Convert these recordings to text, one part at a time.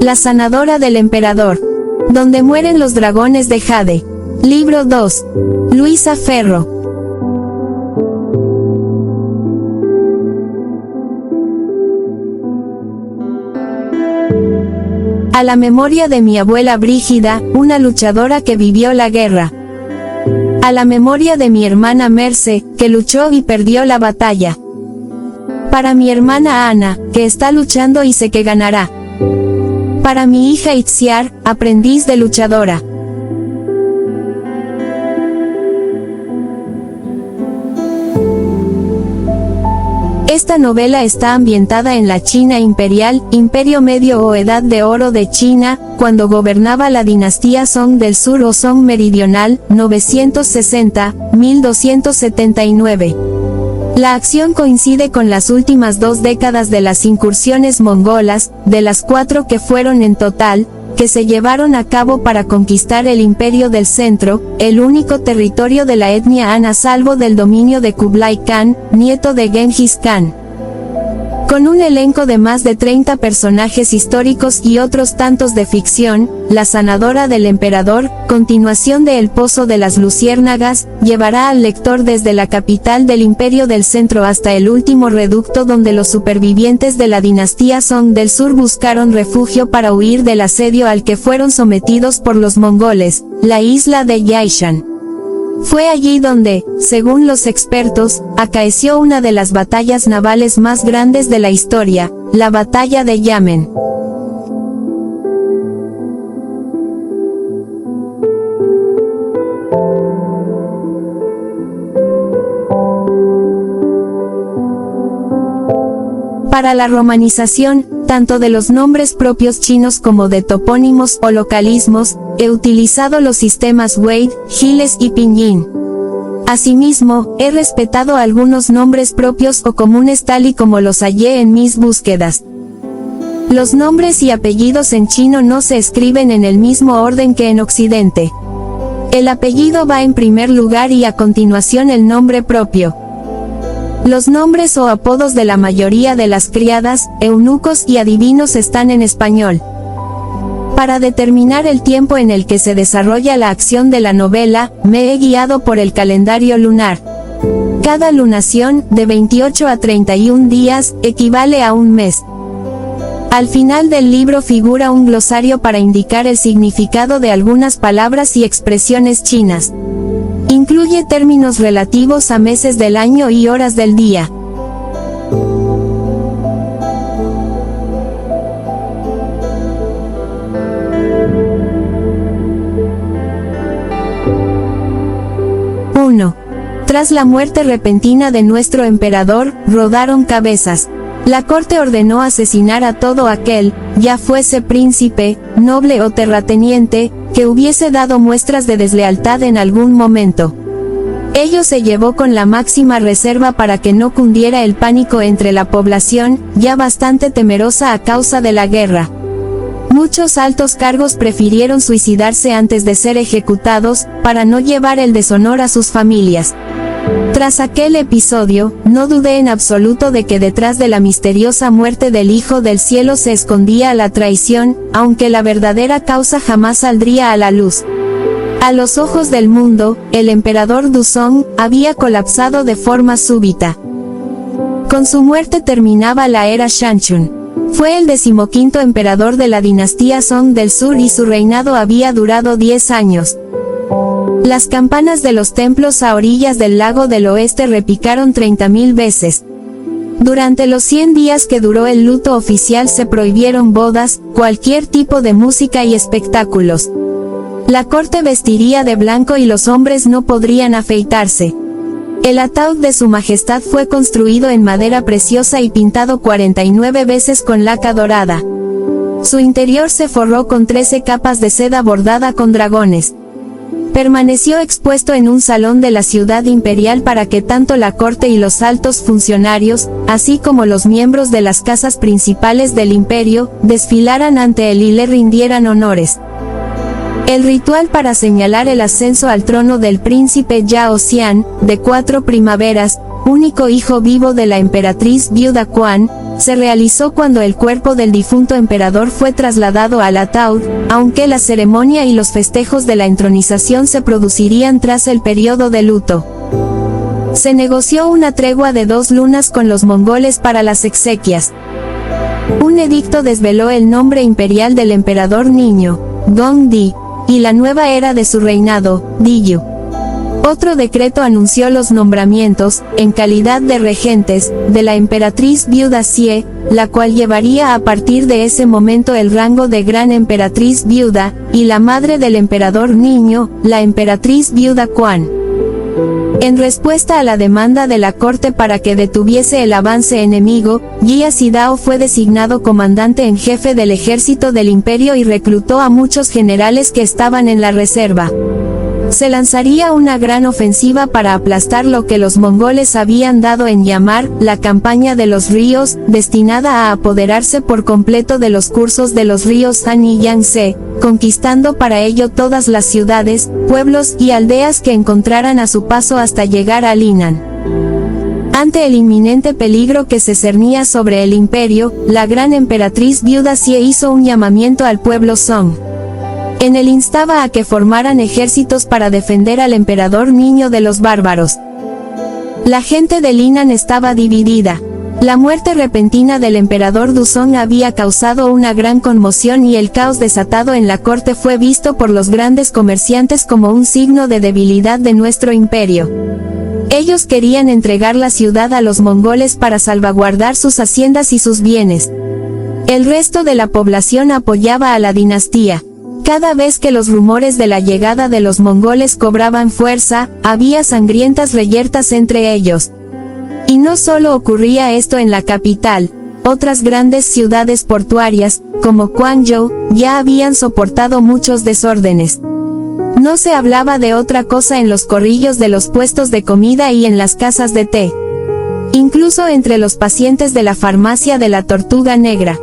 La sanadora del emperador. Donde mueren los dragones de Jade. Libro 2. Luisa Ferro. A la memoria de mi abuela Brígida, una luchadora que vivió la guerra. A la memoria de mi hermana Merce, que luchó y perdió la batalla. Para mi hermana Ana, que está luchando y sé que ganará. Para mi hija Itziar, aprendiz de luchadora. Esta novela está ambientada en la China imperial, Imperio Medio o Edad de Oro de China, cuando gobernaba la dinastía Song del Sur o Song Meridional, 960-1279. La acción coincide con las últimas 2 décadas de las incursiones mongolas, de las 4 que fueron en total, que se llevaron a cabo para conquistar el Imperio del Centro, el único territorio de la etnia Han a salvo del dominio de Kublai Khan, nieto de Genghis Khan. Con un elenco de más de 30 personajes históricos y otros tantos de ficción, La sanadora del emperador, continuación de El pozo de las luciérnagas, llevará al lector desde la capital del Imperio del Centro hasta el último reducto donde los supervivientes de la dinastía Song del Sur buscaron refugio para huir del asedio al que fueron sometidos por los mongoles, la isla de Yaishan. Fue allí donde, según los expertos, acaeció una de las batallas navales más grandes de la historia, la batalla de Yamen. Para la romanización, tanto de los nombres propios chinos como de topónimos o localismos, he utilizado los sistemas Wade, Giles y Pinyin. Asimismo, he respetado algunos nombres propios o comunes tal y como los hallé en mis búsquedas. Los nombres y apellidos en chino no se escriben en el mismo orden que en Occidente. El apellido va en primer lugar y a continuación el nombre propio. Los nombres o apodos de la mayoría de las criadas, eunucos y adivinos están en español. Para determinar el tiempo en el que se desarrolla la acción de la novela, me he guiado por el calendario lunar. Cada lunación, de 28 a 31 días, equivale a un mes. Al final del libro figura un glosario para indicar el significado de algunas palabras y expresiones chinas. Incluye términos relativos a meses del año y horas del día. Tras la muerte repentina de nuestro emperador, rodaron cabezas. La corte ordenó asesinar a todo aquel, ya fuese príncipe, noble o terrateniente, que hubiese dado muestras de deslealtad en algún momento. Ello se llevó con la máxima reserva para que no cundiera el pánico entre la población, ya bastante temerosa a causa de la guerra. Muchos altos cargos prefirieron suicidarse antes de ser ejecutados, para no llevar el deshonor a sus familias. Tras aquel episodio, no dudé en absoluto de que detrás de la misteriosa muerte del Hijo del Cielo se escondía la traición, aunque la verdadera causa jamás saldría a la luz. A los ojos del mundo, el emperador Duzong había colapsado de forma súbita. Con su muerte terminaba la era Shangchun. Fue el 15º emperador de la dinastía Song del Sur y su reinado había durado 10 años. Las campanas de los templos a orillas del lago del oeste repicaron 30.000 veces. Durante los 100 días que duró el luto oficial se prohibieron bodas, cualquier tipo de música y espectáculos. La corte vestiría de blanco y los hombres no podrían afeitarse. El ataúd de su majestad fue construido en madera preciosa y pintado 49 veces con laca dorada. Su interior se forró con 13 capas de seda bordada con dragones. Permaneció expuesto en un salón de la ciudad imperial para que tanto la corte y los altos funcionarios, así como los miembros de las casas principales del imperio, desfilaran ante él y le rindieran honores. El ritual para señalar el ascenso al trono del príncipe Yao Xian, de 4 primaveras, único hijo vivo de la emperatriz viuda Quan, se realizó cuando el cuerpo del difunto emperador fue trasladado al ataúd, aunque la ceremonia y los festejos de la entronización se producirían tras el periodo de luto. Se negoció una tregua de 2 lunas con los mongoles para las exequias. Un edicto desveló el nombre imperial del emperador niño, Gongdi, y la nueva era de su reinado, Diyu. Otro decreto anunció los nombramientos, en calidad de regentes, de la emperatriz viuda Xie, la cual llevaría a partir de ese momento el rango de gran emperatriz viuda, y la madre del emperador niño, la emperatriz viuda Quan. En respuesta a la demanda de la corte para que detuviese el avance enemigo, Jia Sidao fue designado comandante en jefe del ejército del imperio y reclutó a muchos generales que estaban en la reserva. Se lanzaría una gran ofensiva para aplastar lo que los mongoles habían dado en llamar la campaña de los ríos, destinada a apoderarse por completo de los cursos de los ríos Han y Yangtze, conquistando para ello todas las ciudades, pueblos y aldeas que encontraran a su paso hasta llegar a Linan. Ante el inminente peligro que se cernía sobre el imperio, la gran emperatriz viuda Xie hizo un llamamiento al pueblo Song. En él instaba a que formaran ejércitos para defender al emperador niño de los bárbaros. La gente de Linan estaba dividida. La muerte repentina del emperador Duzong había causado una gran conmoción y el caos desatado en la corte fue visto por los grandes comerciantes como un signo de debilidad de nuestro imperio. Ellos querían entregar la ciudad a los mongoles para salvaguardar sus haciendas y sus bienes. El resto de la población apoyaba a la dinastía. Cada vez que los rumores de la llegada de los mongoles cobraban fuerza, había sangrientas reyertas entre ellos. Y no solo ocurría esto en la capital, otras grandes ciudades portuarias, como Guangzhou, ya habían soportado muchos desórdenes. No se hablaba de otra cosa en los corrillos de los puestos de comida y en las casas de té. Incluso entre los pacientes de la farmacia de la Tortuga Negra.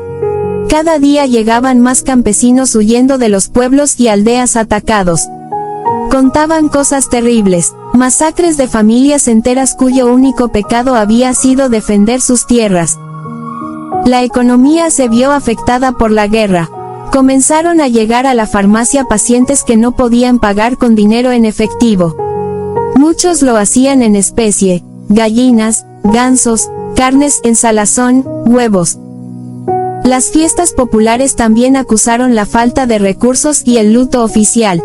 Cada día llegaban más campesinos huyendo de los pueblos y aldeas atacados. Contaban cosas terribles, masacres de familias enteras cuyo único pecado había sido defender sus tierras. La economía se vio afectada por la guerra. Comenzaron a llegar a la farmacia pacientes que no podían pagar con dinero en efectivo. Muchos lo hacían en especie, gallinas, gansos, carnes en salazón, huevos. Las fiestas populares también acusaron la falta de recursos y el luto oficial.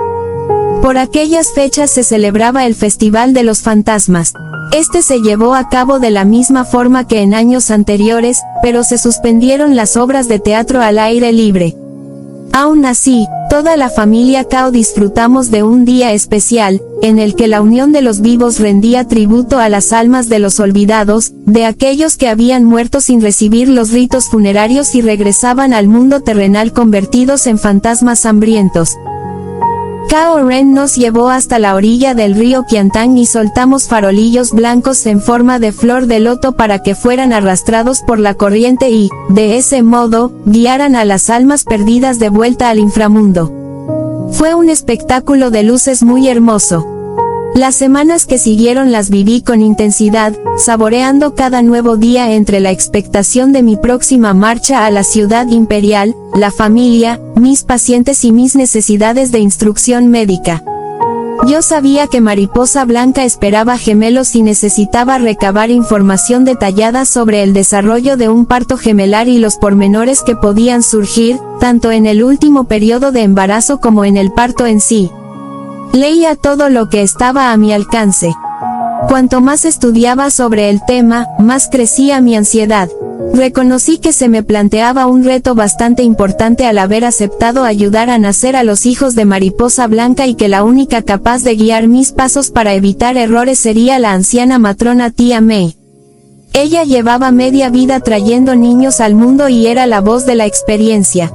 Por aquellas fechas se celebraba el Festival de los Fantasmas. Este se llevó a cabo de la misma forma que en años anteriores, pero se suspendieron las obras de teatro al aire libre. Aún así, toda la familia Cao disfrutamos de un día especial, en el que la unión de los vivos rendía tributo a las almas de los olvidados, de aquellos que habían muerto sin recibir los ritos funerarios y regresaban al mundo terrenal convertidos en fantasmas hambrientos. Cao Ren nos llevó hasta la orilla del río Qiantang y soltamos farolillos blancos en forma de flor de loto para que fueran arrastrados por la corriente y, de ese modo, guiaran a las almas perdidas de vuelta al inframundo. Fue un espectáculo de luces muy hermoso. Las semanas que siguieron las viví con intensidad, saboreando cada nuevo día entre la expectación de mi próxima marcha a la ciudad imperial, la familia, mis pacientes y mis necesidades de instrucción médica. Yo sabía que Mariposa Blanca esperaba gemelos y necesitaba recabar información detallada sobre el desarrollo de un parto gemelar y los pormenores que podían surgir, tanto en el último periodo de embarazo como en el parto en sí. Leía todo lo que estaba a mi alcance. Cuanto más estudiaba sobre el tema, más crecía mi ansiedad. Reconocí que se me planteaba un reto bastante importante al haber aceptado ayudar a nacer a los hijos de Mariposa Blanca y que la única capaz de guiar mis pasos para evitar errores sería la anciana matrona tía Mei. Ella llevaba media vida trayendo niños al mundo y era la voz de la experiencia.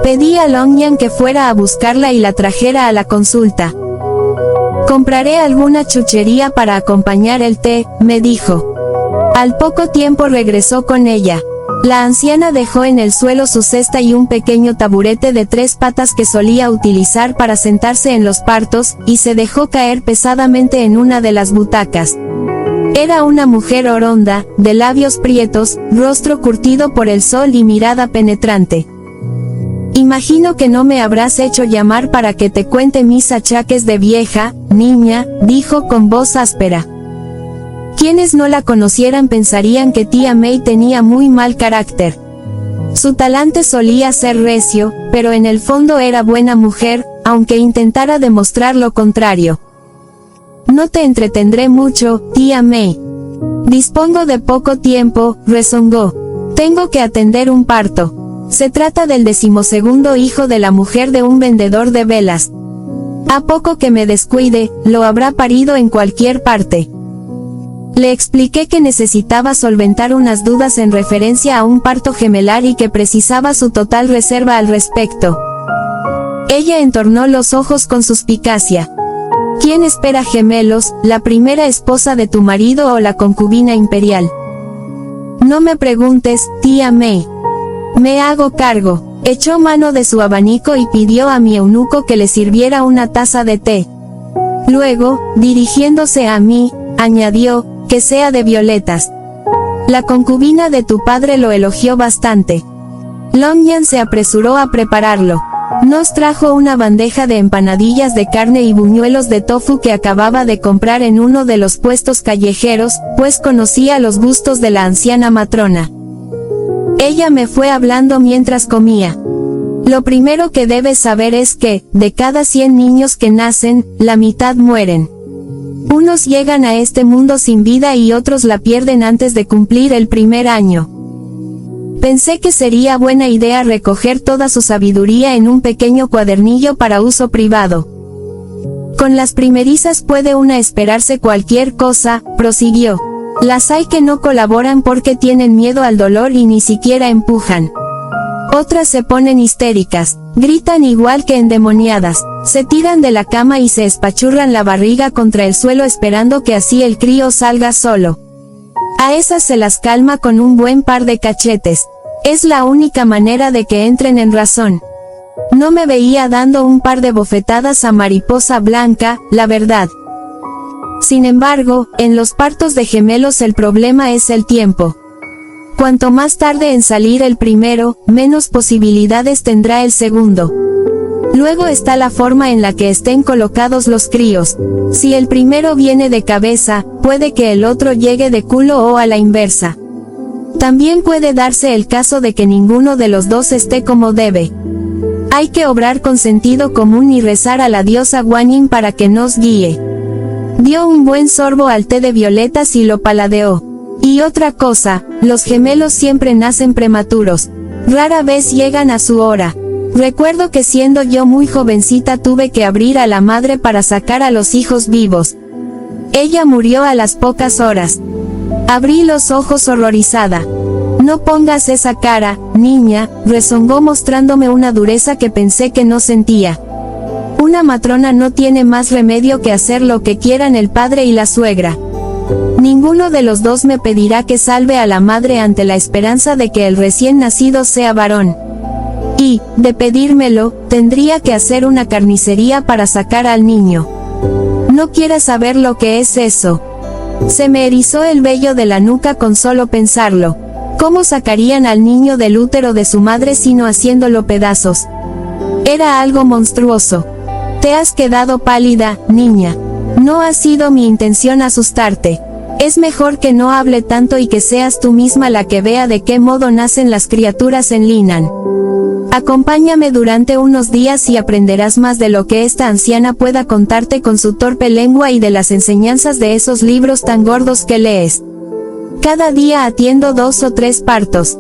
Pedí a Longyan que fuera a buscarla y la trajera a la consulta. Compraré alguna chuchería para acompañar el té, me dijo. Al poco tiempo regresó con ella. La anciana dejó en el suelo su cesta y un pequeño taburete de 3 patas que solía utilizar para sentarse en los partos, y se dejó caer pesadamente en una de las butacas. Era una mujer oronda, de labios prietos, rostro curtido por el sol y mirada penetrante. Imagino que no me habrás hecho llamar para que te cuente mis achaques de vieja, niña, dijo con voz áspera. Quienes no la conocieran pensarían que tía May tenía muy mal carácter. Su talante solía ser recio, pero en el fondo era buena mujer, aunque intentara demostrar lo contrario. No te entretendré mucho, tía May. Dispongo de poco tiempo, rezongó. Tengo que atender un parto. Se trata del 12º hijo de la mujer de un vendedor de velas. A poco que me descuide, lo habrá parido en cualquier parte. Le expliqué que necesitaba solventar unas dudas en referencia a un parto gemelar y que precisaba su total reserva al respecto. Ella entornó los ojos con suspicacia. ¿Quién espera gemelos, la primera esposa de tu marido o la concubina imperial? No me preguntes, tía May. Me hago cargo. Echó mano de su abanico y pidió a mi eunuco que le sirviera una taza de té. Luego, dirigiéndose a mí, añadió, que sea de violetas. La concubina de tu padre lo elogió bastante. Longyan se apresuró a prepararlo. Nos trajo una bandeja de empanadillas de carne y buñuelos de tofu que acababa de comprar en uno de los puestos callejeros, pues conocía los gustos de la anciana matrona. Ella me fue hablando mientras comía. Lo primero que debes saber es que, de cada 100 niños que nacen, la mitad mueren. Unos llegan a este mundo sin vida y otros la pierden antes de cumplir el primer año. Pensé que sería buena idea recoger toda su sabiduría en un pequeño cuadernillo para uso privado. Con las primerizas puede una esperarse cualquier cosa, prosiguió. Las hay que no colaboran porque tienen miedo al dolor y ni siquiera empujan. Otras se ponen histéricas, gritan igual que endemoniadas, se tiran de la cama y se espachurran la barriga contra el suelo esperando que así el crío salga solo. A esas se las calma con un buen par de cachetes. Es la única manera de que entren en razón. No me veía dando un par de bofetadas a Mariposa Blanca, la verdad. Sin embargo, en los partos de gemelos el problema es el tiempo. Cuanto más tarde en salir el primero, menos posibilidades tendrá el segundo. Luego está la forma en la que estén colocados los críos. Si el primero viene de cabeza, puede que el otro llegue de culo o a la inversa. También puede darse el caso de que ninguno de los dos esté como debe. Hay que obrar con sentido común y rezar a la diosa Guanyin para que nos guíe. Dio un buen sorbo al té de violetas y lo paladeó. Y otra cosa, los gemelos siempre nacen prematuros. Rara vez llegan a su hora. Recuerdo que siendo yo muy jovencita tuve que abrir a la madre para sacar a los hijos vivos. Ella murió a las pocas horas. Abrí los ojos horrorizada. No pongas esa cara, niña, rezongó mostrándome una dureza que pensé que no sentía. Una matrona no tiene más remedio que hacer lo que quieran el padre y la suegra. Ninguno de los dos me pedirá que salve a la madre ante la esperanza de que el recién nacido sea varón. Y, de pedírmelo, tendría que hacer una carnicería para sacar al niño. No quieras saber lo que es eso. Se me erizó el vello de la nuca con solo pensarlo. ¿Cómo sacarían al niño del útero de su madre sino haciéndolo pedazos? Era algo monstruoso. Te has quedado pálida, niña. No ha sido mi intención asustarte. Es mejor que no hable tanto y que seas tú misma la que vea de qué modo nacen las criaturas en Linan. Acompáñame durante unos días y aprenderás más de lo que esta anciana pueda contarte con su torpe lengua y de las enseñanzas de esos libros tan gordos que lees. Cada día atiendo 2 o 3 partos.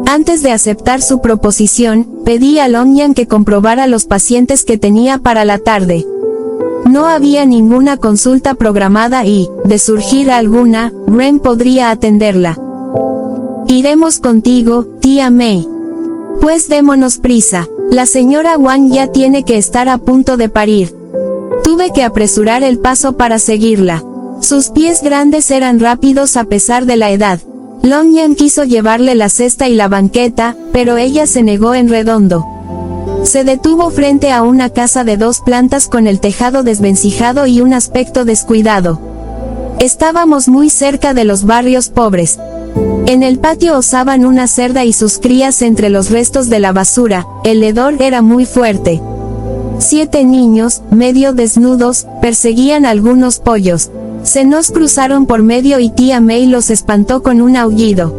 Antes de aceptar su proposición, pedí a Longyan que comprobara los pacientes que tenía para la tarde. No había ninguna consulta programada y, de surgir alguna, Ren podría atenderla. Iremos contigo, tía May. Pues démonos prisa. La señora Wang ya tiene que estar a punto de parir. Tuve que apresurar el paso para seguirla. Sus pies grandes eran rápidos a pesar de la edad. Longyan quiso llevarle la cesta y la banqueta, pero ella se negó en redondo. Se detuvo frente a una casa de 2 plantas con el tejado desvencijado y un aspecto descuidado. Estábamos muy cerca de los barrios pobres. En el patio osaban una cerda y sus crías entre los restos de la basura, el hedor era muy fuerte. 7 niños, medio desnudos, perseguían algunos pollos. Se nos cruzaron por medio y tía May los espantó con un aullido.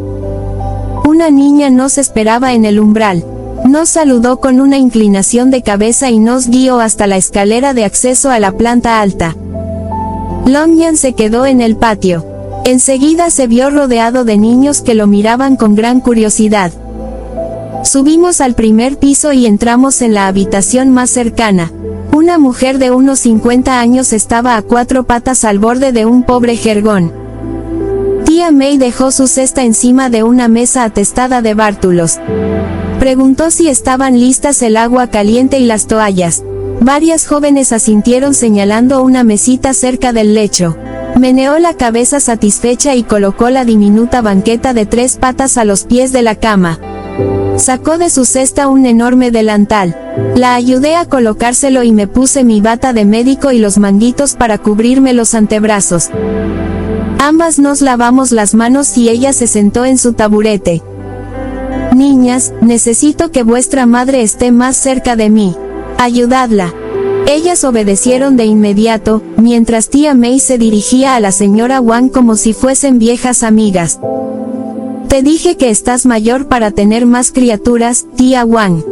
Una niña nos esperaba en el umbral. Nos saludó con una inclinación de cabeza y nos guió hasta la escalera de acceso a la planta alta. Longyan se quedó en el patio. Enseguida se vio rodeado de niños que lo miraban con gran curiosidad. Subimos al primer piso y entramos en la habitación más cercana. Una mujer de unos 50 años estaba a 4 patas al borde de un pobre jergón. Tía May dejó su cesta encima de una mesa atestada de bártulos. Preguntó si estaban listas el agua caliente y las toallas. Varias jóvenes asintieron señalando una mesita cerca del lecho. Meneó la cabeza satisfecha y colocó la diminuta banqueta de 3 patas a los pies de la cama. Sacó de su cesta un enorme delantal. La ayudé a colocárselo y me puse mi bata de médico y los manguitos para cubrirme los antebrazos. Ambas nos lavamos las manos y ella se sentó en su taburete. Niñas, necesito que vuestra madre esté más cerca de mí. Ayudadla. Ellas obedecieron de inmediato, mientras tía May se dirigía a la señora Wang como si fuesen viejas amigas. Te dije que estás mayor para tener más criaturas, tía Wang.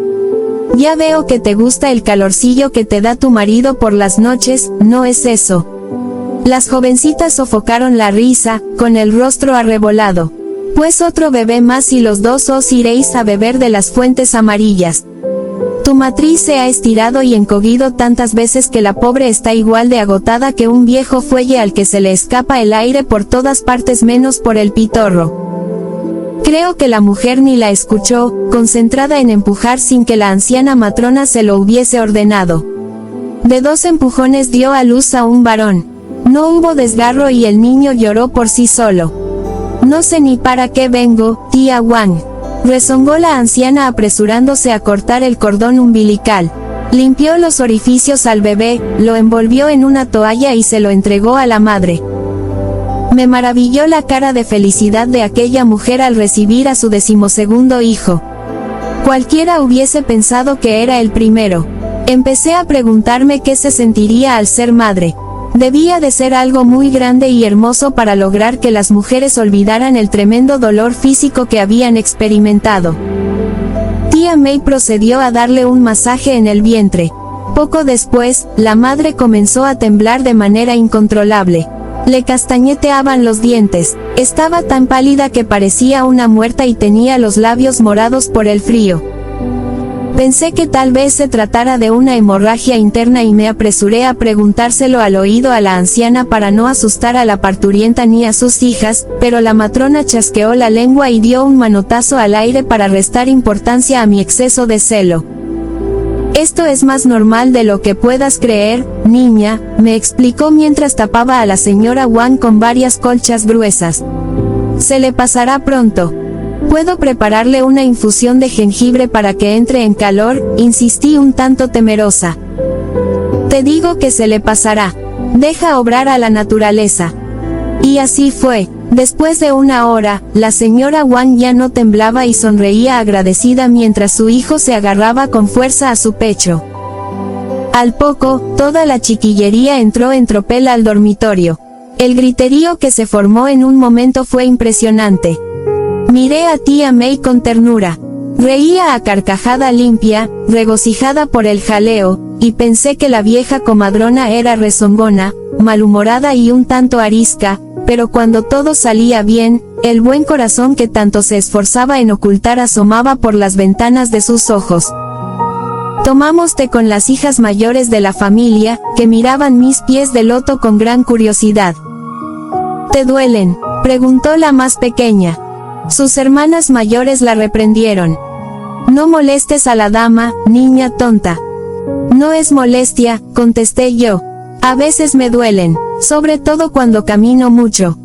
Ya veo que te gusta el calorcillo que te da tu marido por las noches, ¿no es eso? Las jovencitas sofocaron la risa, con el rostro arrebolado. Pues otro bebé más y los dos os iréis a beber de las fuentes amarillas. Tu matriz se ha estirado y encogido tantas veces que la pobre está igual de agotada que un viejo fuelle al que se le escapa el aire por todas partes menos por el pitorro. Creo que la mujer ni la escuchó, concentrada en empujar sin que la anciana matrona se lo hubiese ordenado. De 2 empujones dio a luz a un varón. No hubo desgarro y el niño lloró por sí solo. No sé ni para qué vengo, tía Wang. Rezongó la anciana apresurándose a cortar el cordón umbilical. Limpió los orificios al bebé, lo envolvió en una toalla y se lo entregó a la madre. Me maravilló la cara de felicidad de aquella mujer al recibir a su 12º hijo. Cualquiera hubiese pensado que era el primero. Empecé a preguntarme qué se sentiría al ser madre. Debía de ser algo muy grande y hermoso para lograr que las mujeres olvidaran el tremendo dolor físico que habían experimentado. Tía May procedió a darle un masaje en el vientre. Poco después, la madre comenzó a temblar de manera incontrolable. Le castañeteaban los dientes. Estaba tan pálida que parecía una muerta y tenía los labios morados por el frío. Pensé que tal vez se tratara de una hemorragia interna y me apresuré a preguntárselo al oído a la anciana para no asustar a la parturienta ni a sus hijas, pero la matrona chasqueó la lengua y dio un manotazo al aire para restar importancia a mi exceso de celo. Esto es más normal de lo que puedas creer, niña, me explicó mientras tapaba a la señora Wang con varias colchas gruesas. Se le pasará pronto. ¿Puedo prepararle una infusión de jengibre para que entre en calor?, insistí un tanto temerosa. Te digo que se le pasará. Deja obrar a la naturaleza. Y así fue. Después de una hora, la señora Wang ya no temblaba y sonreía agradecida mientras su hijo se agarraba con fuerza a su pecho. Al poco, toda la chiquillería entró en tropel al dormitorio. El griterío que se formó en un momento fue impresionante. Miré a tía May con ternura. Reía a carcajada limpia, regocijada por el jaleo, y pensé que la vieja comadrona era rezongona, malhumorada y un tanto arisca, pero cuando todo salía bien, el buen corazón que tanto se esforzaba en ocultar asomaba por las ventanas de sus ojos. Tomamos té con las hijas mayores de la familia, que miraban mis pies de loto con gran curiosidad. ¿Te duelen?, preguntó la más pequeña. Sus hermanas mayores la reprendieron. No molestes a la dama, niña tonta. No es molestia, contesté yo. A veces me duelen, sobre todo cuando camino mucho.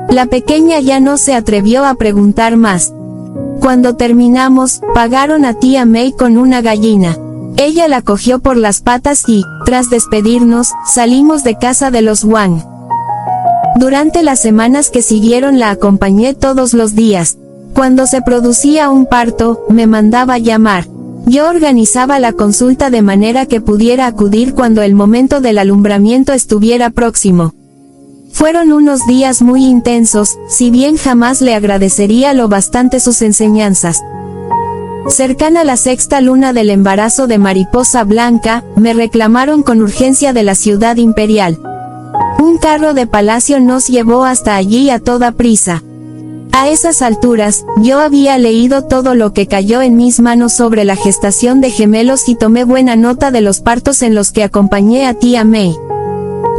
La pequeña ya no se atrevió a preguntar más. Cuando terminamos, pagaron a tía May con una gallina. Ella la cogió por las patas y, tras despedirnos, salimos de casa de los Wang. Durante las semanas que siguieron la acompañé todos los días. Cuando se producía un parto, me mandaba llamar. Yo organizaba la consulta de manera que pudiera acudir cuando el momento del alumbramiento estuviera próximo. Fueron unos días muy intensos, si bien jamás le agradecería lo bastante sus enseñanzas. Cercana a la sexta luna del embarazo de Mariposa Blanca, me reclamaron con urgencia de la ciudad imperial. Un carro de palacio nos llevó hasta allí a toda prisa. A esas alturas, yo había leído todo lo que cayó en mis manos sobre la gestación de gemelos y tomé buena nota de los partos en los que acompañé a tía May.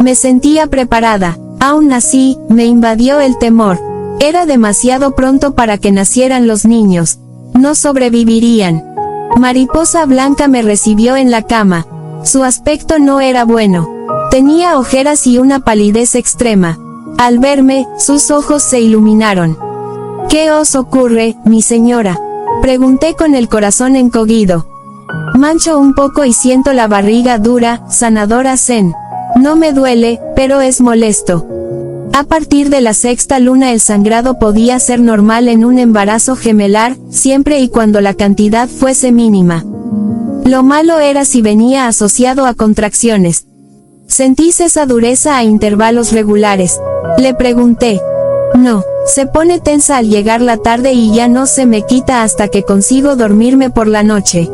Me sentía preparada. Aún así, me invadió el temor. Era demasiado pronto para que nacieran los niños. No sobrevivirían. Mariposa Blanca me recibió en la cama. Su aspecto no era bueno. Tenía ojeras y una palidez extrema. Al verme, sus ojos se iluminaron. ¿Qué os ocurre, mi señora?, pregunté con el corazón encogido. Mancho un poco y siento la barriga dura, sanadora Zen. No me duele, pero es molesto. A partir de la sexta luna el sangrado podía ser normal en un embarazo gemelar, siempre y cuando la cantidad fuese mínima. Lo malo era si venía asociado a contracciones. ¿Sentís esa dureza a intervalos regulares?, le pregunté. No, se pone tensa al llegar la tarde y ya no se me quita hasta que consigo dormirme por la noche.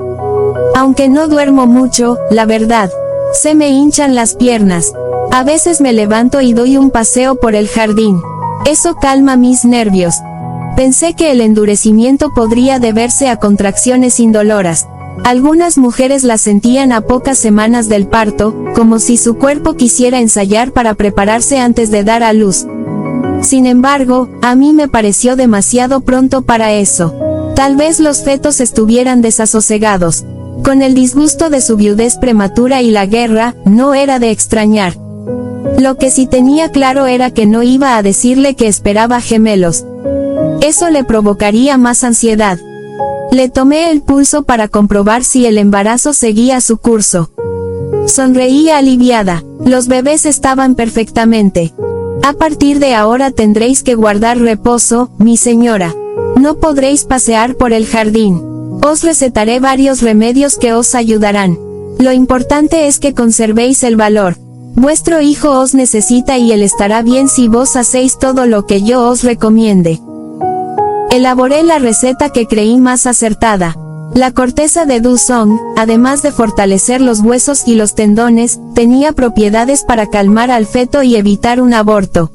Aunque no duermo mucho, la verdad. Se me hinchan las piernas. A veces me levanto y doy un paseo por el jardín. Eso calma mis nervios. Pensé que el endurecimiento podría deberse a contracciones indoloras. Algunas mujeres las sentían a pocas semanas del parto, como si su cuerpo quisiera ensayar para prepararse antes de dar a luz. Sin embargo, a mí me pareció demasiado pronto para eso. Tal vez los fetos estuvieran desasosegados. Con el disgusto de su viudez prematura y la guerra, no era de extrañar. Lo que sí tenía claro era que no iba a decirle que esperaba gemelos. Eso le provocaría más ansiedad. Le tomé el pulso para comprobar si el embarazo seguía su curso. Sonreía aliviada. Los bebés estaban perfectamente. A partir de ahora tendréis que guardar reposo, mi señora. No podréis pasear por el jardín. Os recetaré varios remedios que os ayudarán. Lo importante es que conservéis el valor. Vuestro hijo os necesita y él estará bien si vos hacéis todo lo que yo os recomiende. Elaboré la receta que creí más acertada. La corteza de dusong, además de fortalecer los huesos y los tendones, tenía propiedades para calmar al feto y evitar un aborto.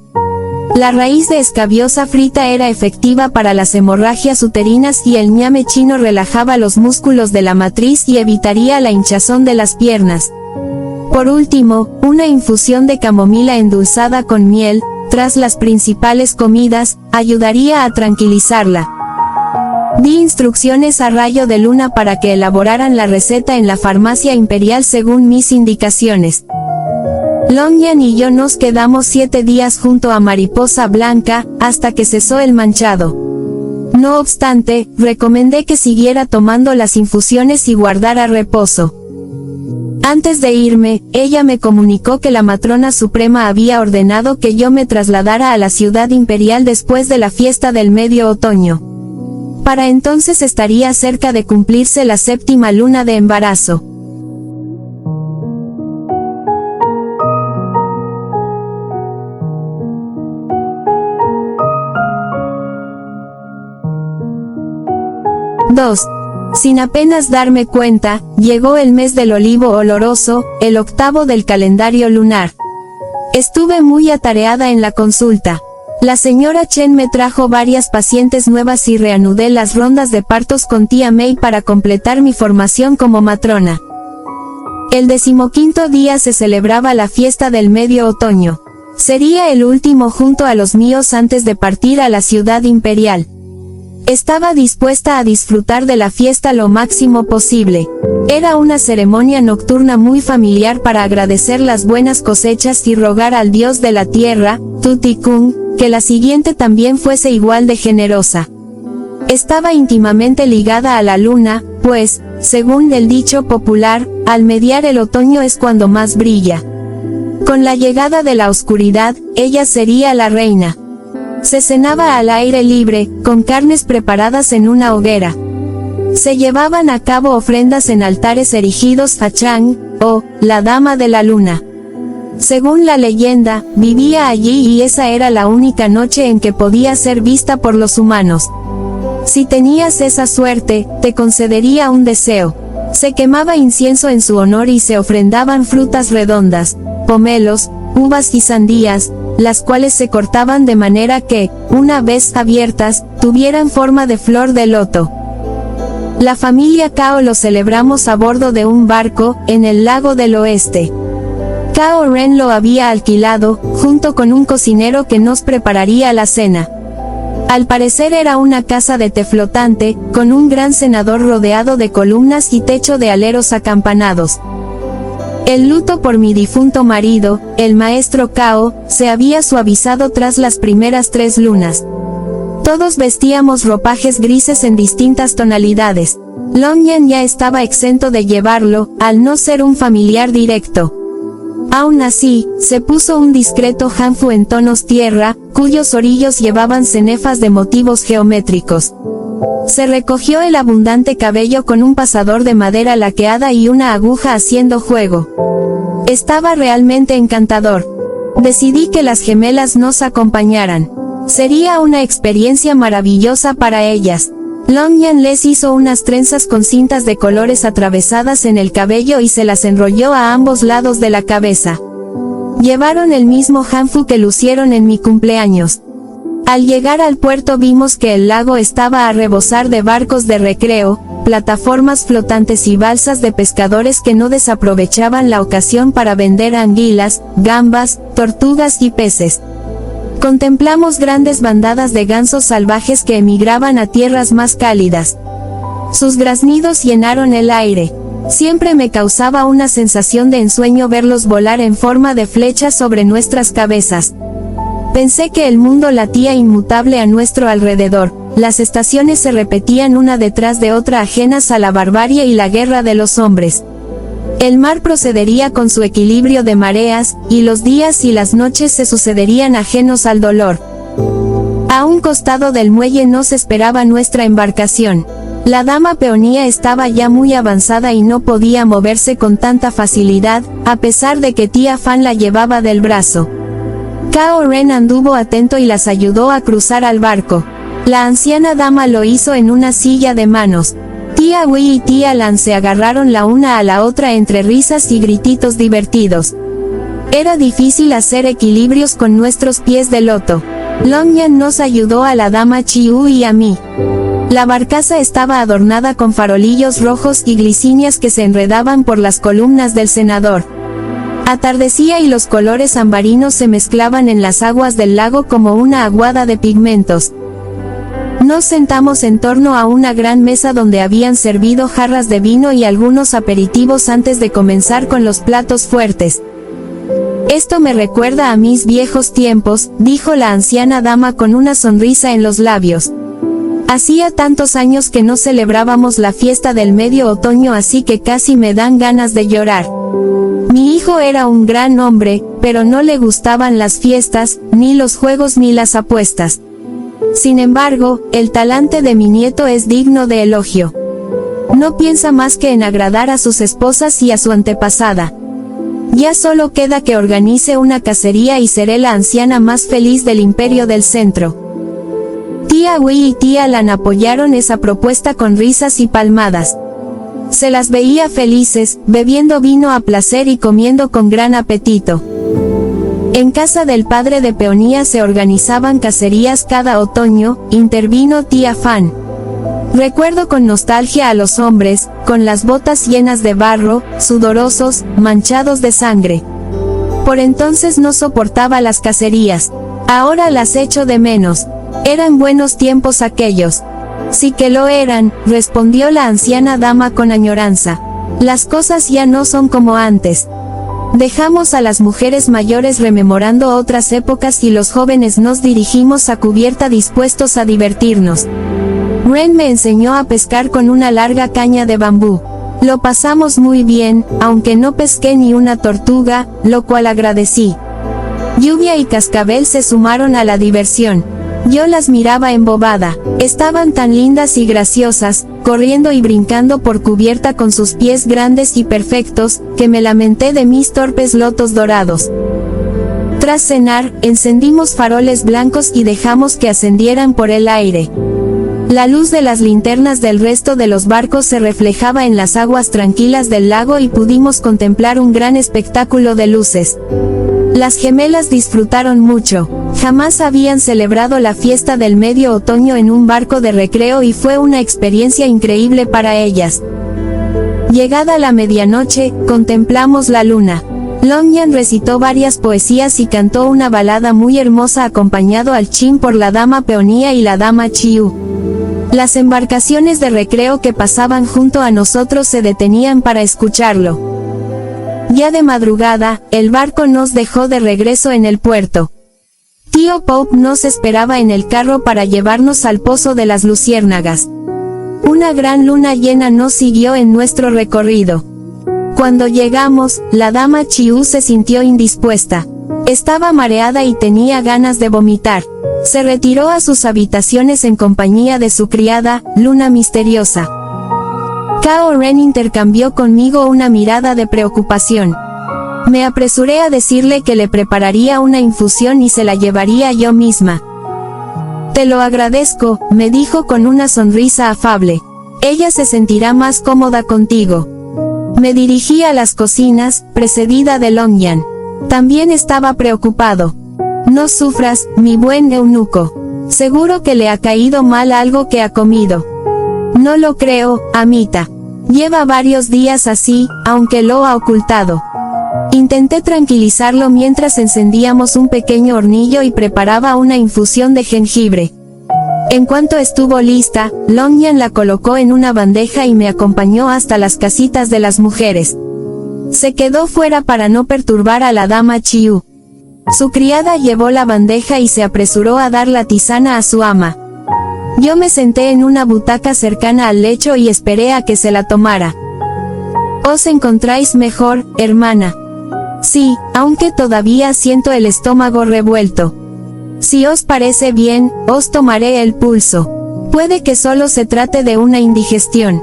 La raíz de escabiosa frita era efectiva para las hemorragias uterinas y el ñame chino relajaba los músculos de la matriz y evitaría la hinchazón de las piernas. Por último, una infusión de camomila endulzada con miel, tras las principales comidas, ayudaría a tranquilizarla. Di instrucciones a Rayo de Luna para que elaboraran la receta en la farmacia imperial según mis indicaciones. Longyan y yo nos quedamos 7 días junto a Mariposa Blanca, hasta que cesó el manchado. No obstante, recomendé que siguiera tomando las infusiones y guardara reposo. Antes de irme, ella me comunicó que la matrona suprema había ordenado que yo me trasladara a la ciudad imperial después de la fiesta del medio otoño. Para entonces estaría cerca de cumplirse la séptima luna de embarazo. Sin apenas darme cuenta, llegó el mes del olivo oloroso, el 8º del calendario lunar. Estuve muy atareada en la consulta. La señora Chen me trajo varias pacientes nuevas y reanudé las rondas de partos con tía May para completar mi formación como matrona. El 15º día se celebraba la fiesta del medio otoño. Sería el último junto a los míos antes de partir a la ciudad imperial. Estaba dispuesta a disfrutar de la fiesta lo máximo posible. Era una ceremonia nocturna muy familiar para agradecer las buenas cosechas y rogar al dios de la tierra, Tutikun, que la siguiente también fuese igual de generosa. Estaba íntimamente ligada a la luna, pues, según el dicho popular, al mediar el otoño es cuando más brilla. Con la llegada de la oscuridad, ella sería la reina. Se cenaba al aire libre, con carnes preparadas en una hoguera. Se llevaban a cabo ofrendas en altares erigidos a Chang, o la Dama de la Luna. Según la leyenda, vivía allí y esa era la única noche en que podía ser vista por los humanos. Si tenías esa suerte, te concedería un deseo. Se quemaba incienso en su honor y se ofrendaban frutas redondas, pomelos, uvas y sandías, las cuales se cortaban de manera que, una vez abiertas, tuvieran forma de flor de loto. La familia Cao lo celebramos a bordo de un barco, en el lago del oeste. Cao Ren lo había alquilado, junto con un cocinero que nos prepararía la cena. Al parecer era una casa de té flotante, con un gran cenador rodeado de columnas y techo de aleros acampanados. El luto por mi difunto marido, el maestro Cao, se había suavizado tras las primeras 3 lunas. Todos vestíamos ropajes grises en distintas tonalidades. Longyan ya estaba exento de llevarlo, al no ser un familiar directo. Aún así, se puso un discreto hanfu en tonos tierra, cuyos orillos llevaban cenefas de motivos geométricos. Se recogió el abundante cabello con un pasador de madera laqueada y una aguja haciendo juego. Estaba realmente encantador. Decidí que las gemelas nos acompañaran. Sería una experiencia maravillosa para ellas. Longyan les hizo unas trenzas con cintas de colores atravesadas en el cabello y se las enrolló a ambos lados de la cabeza. Llevaron el mismo hanfu que lucieron en mi cumpleaños. Al llegar al puerto vimos que el lago estaba a rebosar de barcos de recreo, plataformas flotantes y balsas de pescadores que no desaprovechaban la ocasión para vender anguilas, gambas, tortugas y peces. Contemplamos grandes bandadas de gansos salvajes que emigraban a tierras más cálidas. Sus graznidos llenaron el aire. Siempre me causaba una sensación de ensueño verlos volar en forma de flechas sobre nuestras cabezas. Pensé que el mundo latía inmutable a nuestro alrededor. Las estaciones se repetían una detrás de otra ajenas a la barbarie y la guerra de los hombres. El mar procedería con su equilibrio de mareas, y los días y las noches se sucederían ajenos al dolor. A un costado del muelle nos esperaba nuestra embarcación. La dama peonía estaba ya muy avanzada y no podía moverse con tanta facilidad, a pesar de que tía Fan la llevaba del brazo. Cao Ren anduvo atento y las ayudó a cruzar al barco. La anciana dama lo hizo en una silla de manos. Tía Wei y tía Lan se agarraron la una a la otra entre risas y grititos divertidos. Era difícil hacer equilibrios con nuestros pies de loto. Longyan nos ayudó a la dama Chiu y a mí. La barcaza estaba adornada con farolillos rojos y glicinias que se enredaban por las columnas del cenador. Atardecía y los colores ambarinos se mezclaban en las aguas del lago como una aguada de pigmentos. Nos sentamos en torno a una gran mesa donde habían servido jarras de vino y algunos aperitivos antes de comenzar con los platos fuertes. Esto me recuerda a mis viejos tiempos, dijo la anciana dama con una sonrisa en los labios. Hacía tantos años que no celebrábamos la fiesta del medio otoño, así que casi me dan ganas de llorar. Mi hijo era un gran hombre, pero no le gustaban las fiestas, ni los juegos ni las apuestas. Sin embargo, el talante de mi nieto es digno de elogio. No piensa más que en agradar a sus esposas y a su antepasada. Ya solo queda que organice una cacería y seré la anciana más feliz del Imperio del Centro. Tía Wei y tía Lan apoyaron esa propuesta con risas y palmadas. Se las veía felices, bebiendo vino a placer y comiendo con gran apetito. En casa del padre de Peonía se organizaban cacerías cada otoño, intervino tía Fan. Recuerdo con nostalgia a los hombres, con las botas llenas de barro, sudorosos, manchados de sangre. Por entonces no soportaba las cacerías. Ahora las echo de menos. Eran buenos tiempos aquellos. Sí que lo eran, respondió la anciana dama con añoranza. Las cosas ya no son como antes. Dejamos a las mujeres mayores rememorando otras épocas y los jóvenes nos dirigimos a cubierta dispuestos a divertirnos. Ren me enseñó a pescar con una larga caña de bambú. Lo pasamos muy bien, aunque no pesqué ni una tortuga, lo cual agradecí. Lluvia y Cascabel se sumaron a la diversión. Yo las miraba embobada. Estaban tan lindas y graciosas, corriendo y brincando por cubierta con sus pies grandes y perfectos, que me lamenté de mis torpes lotos dorados. Tras cenar, encendimos faroles blancos y dejamos que ascendieran por el aire. La luz de las linternas del resto de los barcos se reflejaba en las aguas tranquilas del lago y pudimos contemplar un gran espectáculo de luces. Las gemelas disfrutaron mucho. Jamás habían celebrado la fiesta del medio otoño en un barco de recreo y fue una experiencia increíble para ellas. Llegada la medianoche, contemplamos la luna. Longyan recitó varias poesías y cantó una balada muy hermosa acompañado al chin por la dama Peonía y la dama Chiu. Las embarcaciones de recreo que pasaban junto a nosotros se detenían para escucharlo. Ya de madrugada, el barco nos dejó de regreso en el puerto. Tío Pope nos esperaba en el carro para llevarnos al Pozo de las Luciérnagas. Una gran luna llena nos siguió en nuestro recorrido. Cuando llegamos, la dama Chiu se sintió indispuesta. Estaba mareada y tenía ganas de vomitar. Se retiró a sus habitaciones en compañía de su criada, Luna Misteriosa. Cao Ren intercambió conmigo una mirada de preocupación. Me apresuré a decirle que le prepararía una infusión y se la llevaría yo misma. Te lo agradezco, me dijo con una sonrisa afable. Ella se sentirá más cómoda contigo. Me dirigí a las cocinas, precedida de Longyan. También estaba preocupado. No sufras, mi buen eunuco. Seguro que le ha caído mal algo que ha comido. No lo creo, Amita. Lleva varios días así, aunque lo ha ocultado. Intenté tranquilizarlo mientras encendíamos un pequeño hornillo y preparaba una infusión de jengibre. En cuanto estuvo lista, Longyan la colocó en una bandeja y me acompañó hasta las casitas de las mujeres. Se quedó fuera para no perturbar a la dama Chiu. Su criada llevó la bandeja y se apresuró a dar la tisana a su ama. Yo me senté en una butaca cercana al lecho y esperé a que se la tomara. ¿Os encontráis mejor, hermana? Sí, aunque todavía siento el estómago revuelto. Si os parece bien, os tomaré el pulso. Puede que solo se trate de una indigestión.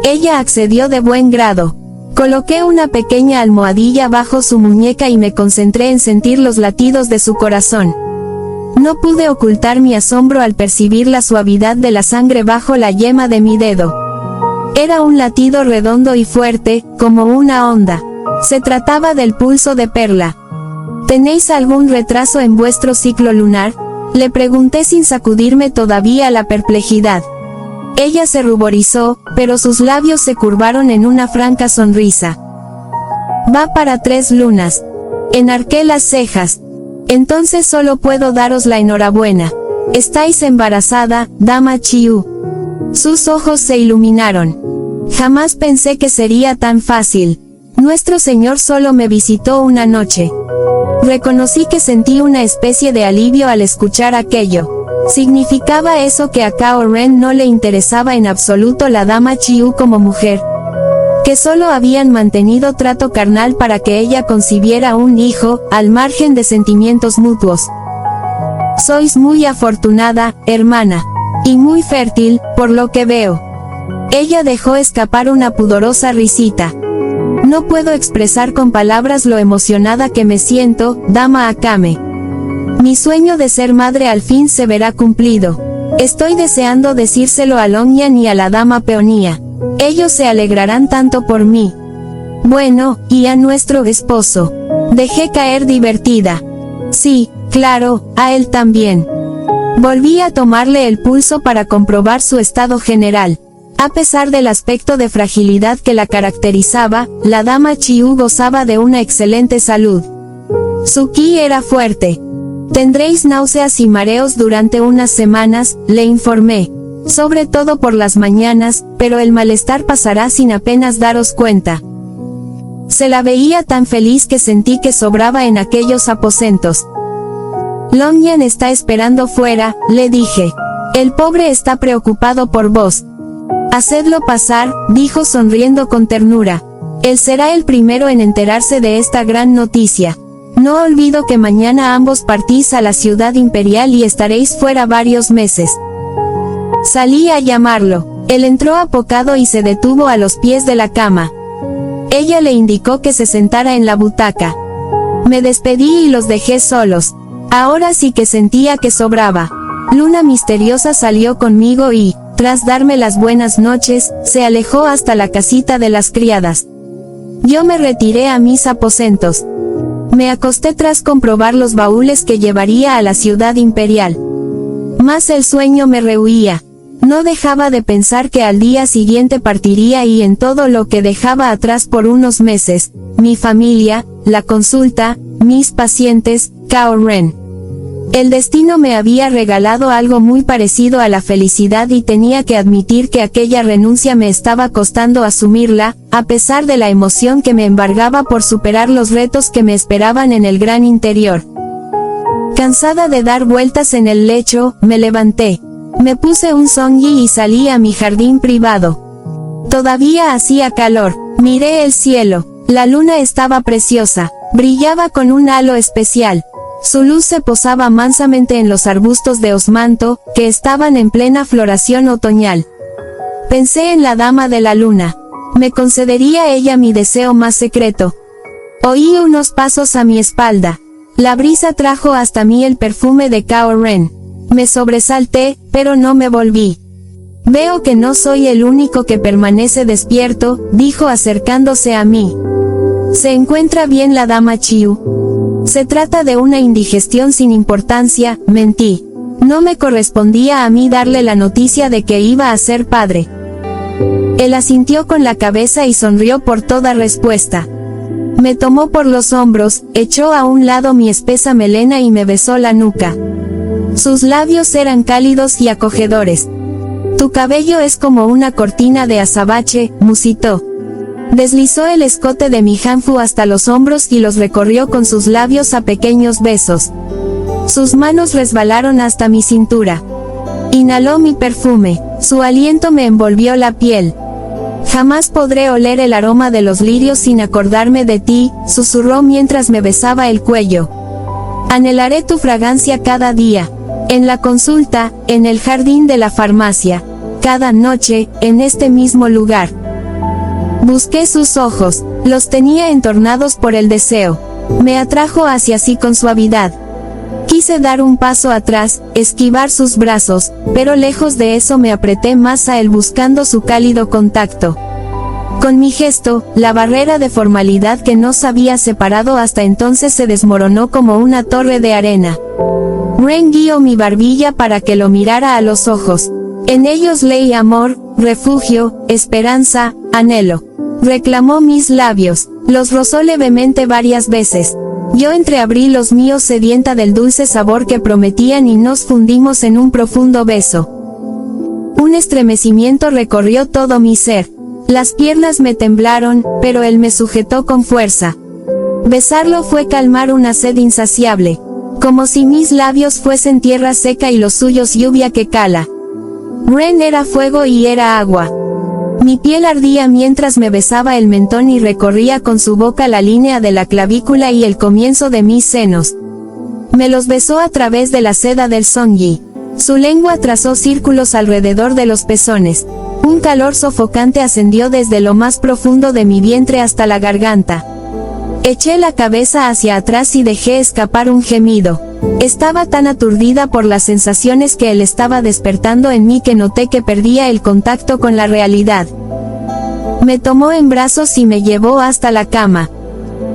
Ella accedió de buen grado. Coloqué una pequeña almohadilla bajo su muñeca y me concentré en sentir los latidos de su corazón. No pude ocultar mi asombro al percibir la suavidad de la sangre bajo la yema de mi dedo. Era un latido redondo y fuerte, como una onda. Se trataba del pulso de Perla. ¿Tenéis algún retraso en vuestro ciclo lunar? Le pregunté sin sacudirme todavía la perplejidad. Ella se ruborizó, pero sus labios se curvaron en una franca sonrisa. Va para 3 lunas. Enarqué las cejas. Entonces solo puedo daros la enhorabuena. Estáis embarazada, dama Chiu. Sus ojos se iluminaron. Jamás pensé que sería tan fácil. Nuestro Señor solo me visitó una noche. Reconocí que sentí una especie de alivio al escuchar aquello. ¿Significaba eso que a Cao Ren no le interesaba en absoluto la dama Chiu como mujer? ¿Que solo habían mantenido trato carnal para que ella concibiera un hijo, al margen de sentimientos mutuos? Sois muy afortunada, hermana. Y muy fértil, por lo que veo. Ella dejó escapar una pudorosa risita. No puedo expresar con palabras lo emocionada que me siento, dama Akame. Mi sueño de ser madre al fin se verá cumplido. Estoy deseando decírselo a Longyan y a la dama Peonía. Ellos se alegrarán tanto por mí. Bueno, y a nuestro esposo. Dejé caer divertida. Sí, claro, a él también. Volví a tomarle el pulso para comprobar su estado general. A pesar del aspecto de fragilidad que la caracterizaba, la dama Chiu gozaba de una excelente salud. Su ki era fuerte. Tendréis náuseas y mareos durante unas semanas, le informé. Sobre todo por las mañanas, pero el malestar pasará sin apenas daros cuenta. Se la veía tan feliz que sentí que sobraba en aquellos aposentos. Longyan está esperando fuera, le dije. El pobre está preocupado por vos. Hacedlo pasar, dijo sonriendo con ternura. Él será el primero en enterarse de esta gran noticia. No olvido que mañana ambos partís a la ciudad imperial y estaréis fuera varios meses. Salí a llamarlo. Él entró apocado y se detuvo a los pies de la cama. Ella le indicó que se sentara en la butaca. Me despedí y los dejé solos. Ahora sí que sentía que sobraba. Luna misteriosa salió conmigo y, tras darme las buenas noches, se alejó hasta la casita de las criadas. Yo me retiré a mis aposentos. Me acosté tras comprobar los baúles que llevaría a la ciudad imperial. Mas el sueño me rehuía. No dejaba de pensar que al día siguiente partiría y en todo lo que dejaba atrás por unos meses, mi familia, la consulta, mis pacientes, Cao Ren. El destino me había regalado algo muy parecido a la felicidad y tenía que admitir que aquella renuncia me estaba costando asumirla, a pesar de la emoción que me embargaba por superar los retos que me esperaban en el gran interior. Cansada de dar vueltas en el lecho, me levanté. Me puse un songi y salí a mi jardín privado. Todavía hacía calor. Miré el cielo. La luna estaba preciosa. Brillaba con un halo especial. Su luz se posaba mansamente en los arbustos de osmanto, que estaban en plena floración otoñal. Pensé en la dama de la luna. ¿Me concedería ella mi deseo más secreto? Oí unos pasos a mi espalda. La brisa trajo hasta mí el perfume de Cao Ren. Me sobresalté, pero no me volví. Veo que no soy el único que permanece despierto, dijo acercándose a mí. ¿Se encuentra bien la dama Chiu? Se trata de una indigestión sin importancia, mentí. No me correspondía a mí darle la noticia de que iba a ser padre. Él asintió con la cabeza y sonrió por toda respuesta. Me tomó por los hombros, echó a un lado mi espesa melena y me besó la nuca. Sus labios eran cálidos y acogedores. Tu cabello es como una cortina de azabache, musitó. Deslizó el escote de mi hanfu hasta los hombros y los recorrió con sus labios a pequeños besos. Sus manos resbalaron hasta mi cintura. Inhaló mi perfume. Su aliento me envolvió la piel. Jamás podré oler el aroma de los lirios sin acordarme de ti, susurró mientras me besaba el cuello. Anhelaré tu fragancia cada día. En la consulta, en el jardín de la farmacia. Cada noche, en este mismo lugar. Busqué sus ojos, los tenía entornados por el deseo. Me atrajo hacia sí con suavidad. Quise dar un paso atrás, esquivar sus brazos, pero lejos de eso me apreté más a él buscando su cálido contacto. Con mi gesto, la barrera de formalidad que nos había separado hasta entonces se desmoronó como una torre de arena. Ren guió mi barbilla para que lo mirara a los ojos. En ellos leí amor, refugio, esperanza, anhelo. Reclamó mis labios, los rozó levemente varias veces. Yo entreabrí los míos sedienta del dulce sabor que prometían y nos fundimos en un profundo beso. Un estremecimiento recorrió todo mi ser. Las piernas me temblaron, pero él me sujetó con fuerza. Besarlo fue calmar una sed insaciable. Como si mis labios fuesen tierra seca y los suyos lluvia que cala. Ren era fuego y era agua. Mi piel ardía mientras me besaba el mentón y recorría con su boca la línea de la clavícula y el comienzo de mis senos. Me los besó a través de la seda del songi. Su lengua trazó círculos alrededor de los pezones. Un calor sofocante ascendió desde lo más profundo de mi vientre hasta la garganta. Eché la cabeza hacia atrás y dejé escapar un gemido. Estaba tan aturdida por las sensaciones que él estaba despertando en mí que noté que perdía el contacto con la realidad. Me tomó en brazos y me llevó hasta la cama.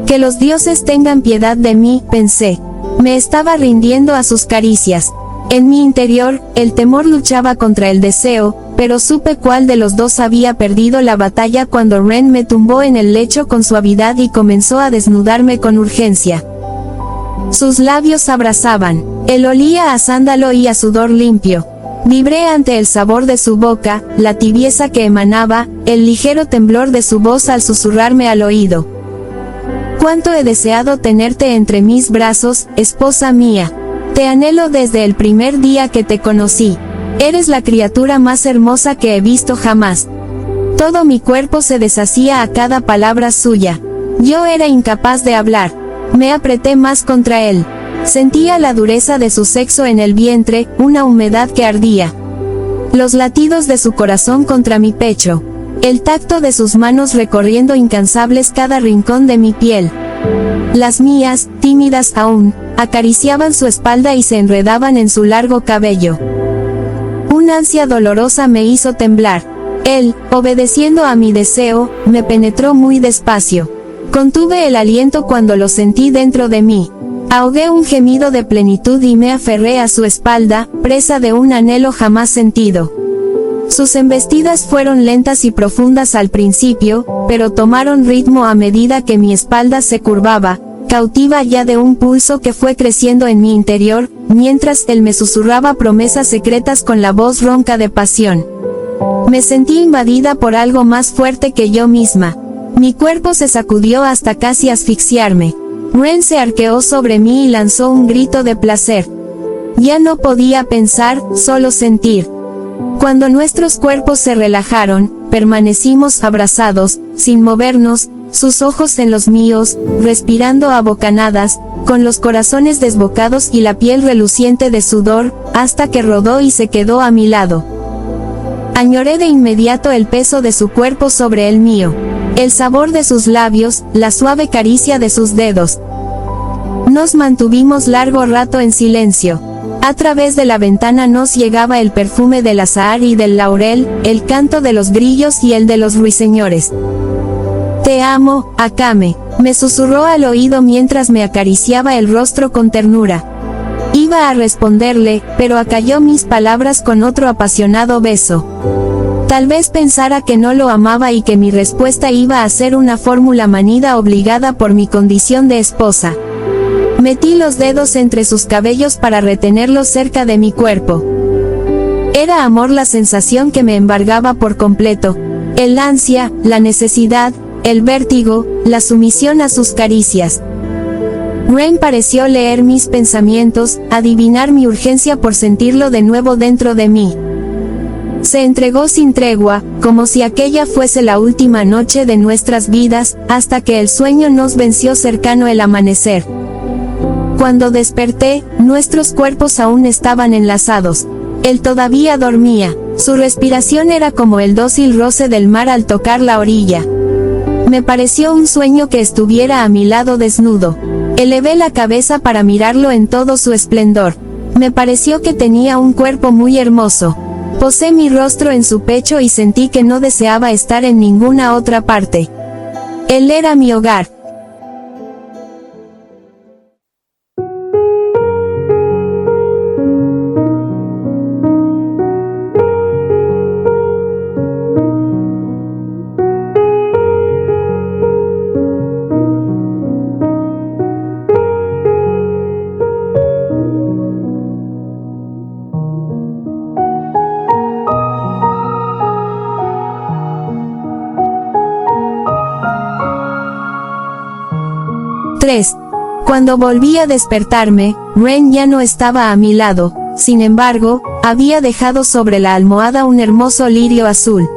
Que los dioses tengan piedad de mí, pensé. Me estaba rindiendo a sus caricias. En mi interior, el temor luchaba contra el deseo, pero supe cuál de los dos había perdido la batalla cuando Ren me tumbó en el lecho con suavidad y comenzó a desnudarme con urgencia. Sus labios abrazaban. Él olía a sándalo y a sudor limpio. Vibré ante el sabor de su boca, la tibieza que emanaba, el ligero temblor de su voz al susurrarme al oído. Cuánto he deseado tenerte entre mis brazos, esposa mía. Te anhelo desde el primer día que te conocí. Eres la criatura más hermosa que he visto jamás. Todo mi cuerpo se deshacía a cada palabra suya. Yo era incapaz de hablar. Me apreté más contra él. Sentía la dureza de su sexo en el vientre, una humedad que ardía. Los latidos de su corazón contra mi pecho. El tacto de sus manos recorriendo incansables cada rincón de mi piel. Las mías, tímidas aún, acariciaban su espalda y se enredaban en su largo cabello. Una ansia dolorosa me hizo temblar. Él, obedeciendo a mi deseo, me penetró muy despacio. Contuve el aliento cuando lo sentí dentro de mí. Ahogué un gemido de plenitud y me aferré a su espalda, presa de un anhelo jamás sentido. Sus embestidas fueron lentas y profundas al principio, pero tomaron ritmo a medida que mi espalda se curvaba, cautiva ya de un pulso que fue creciendo en mi interior, mientras él me susurraba promesas secretas con la voz ronca de pasión. Me sentí invadida por algo más fuerte que yo misma. Mi cuerpo se sacudió hasta casi asfixiarme. Ren se arqueó sobre mí y lanzó un grito de placer. Ya no podía pensar, solo sentir. Cuando nuestros cuerpos se relajaron, permanecimos abrazados, sin movernos, sus ojos en los míos, respirando a bocanadas, con los corazones desbocados y la piel reluciente de sudor, hasta que rodó y se quedó a mi lado. Añoré de inmediato el peso de su cuerpo sobre el mío, el sabor de sus labios, la suave caricia de sus dedos. Nos mantuvimos largo rato en silencio. A través de la ventana nos llegaba el perfume del azahar y del laurel, el canto de los grillos y el de los ruiseñores. Te amo, Akame, me susurró al oído mientras me acariciaba el rostro con ternura. Iba a responderle, pero acalló mis palabras con otro apasionado beso. Tal vez pensara que no lo amaba y que mi respuesta iba a ser una fórmula manida obligada por mi condición de esposa. Metí los dedos entre sus cabellos para retenerlos cerca de mi cuerpo. Era amor la sensación que me embargaba por completo. El ansia, la necesidad, el vértigo, la sumisión a sus caricias. Ren pareció leer mis pensamientos, adivinar mi urgencia por sentirlo de nuevo dentro de mí. Se entregó sin tregua, como si aquella fuese la última noche de nuestras vidas, hasta que el sueño nos venció cercano el amanecer. Cuando desperté, nuestros cuerpos aún estaban enlazados. Él todavía dormía, su respiración era como el dócil roce del mar al tocar la orilla. Me pareció un sueño que estuviera a mi lado desnudo. Elevé la cabeza para mirarlo en todo su esplendor. Me pareció que tenía un cuerpo muy hermoso. Posé mi rostro en su pecho y sentí que no deseaba estar en ninguna otra parte. Él era mi hogar. Cuando volví a despertarme, Ren ya no estaba a mi lado, sin embargo, había dejado sobre la almohada un hermoso lirio azul.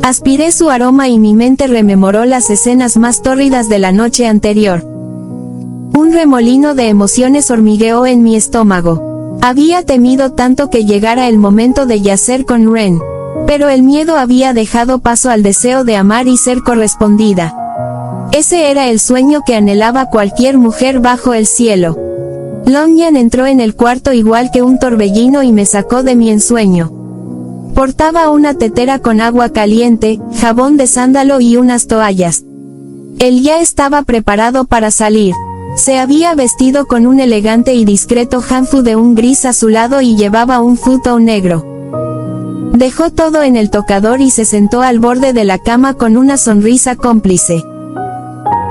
Aspiré su aroma y mi mente rememoró las escenas más tórridas de la noche anterior. Un remolino de emociones hormigueó en mi estómago. Había temido tanto que llegara el momento de yacer con Ren, pero el miedo había dejado paso al deseo de amar y ser correspondida. Ese era el sueño que anhelaba cualquier mujer bajo el cielo. Longyan entró en el cuarto igual que un torbellino y me sacó de mi ensueño. Portaba una tetera con agua caliente, jabón de sándalo y unas toallas. Él ya estaba preparado para salir. Se había vestido con un elegante y discreto hanfu de un gris azulado y llevaba un futon negro. Dejó todo en el tocador y se sentó al borde de la cama con una sonrisa cómplice.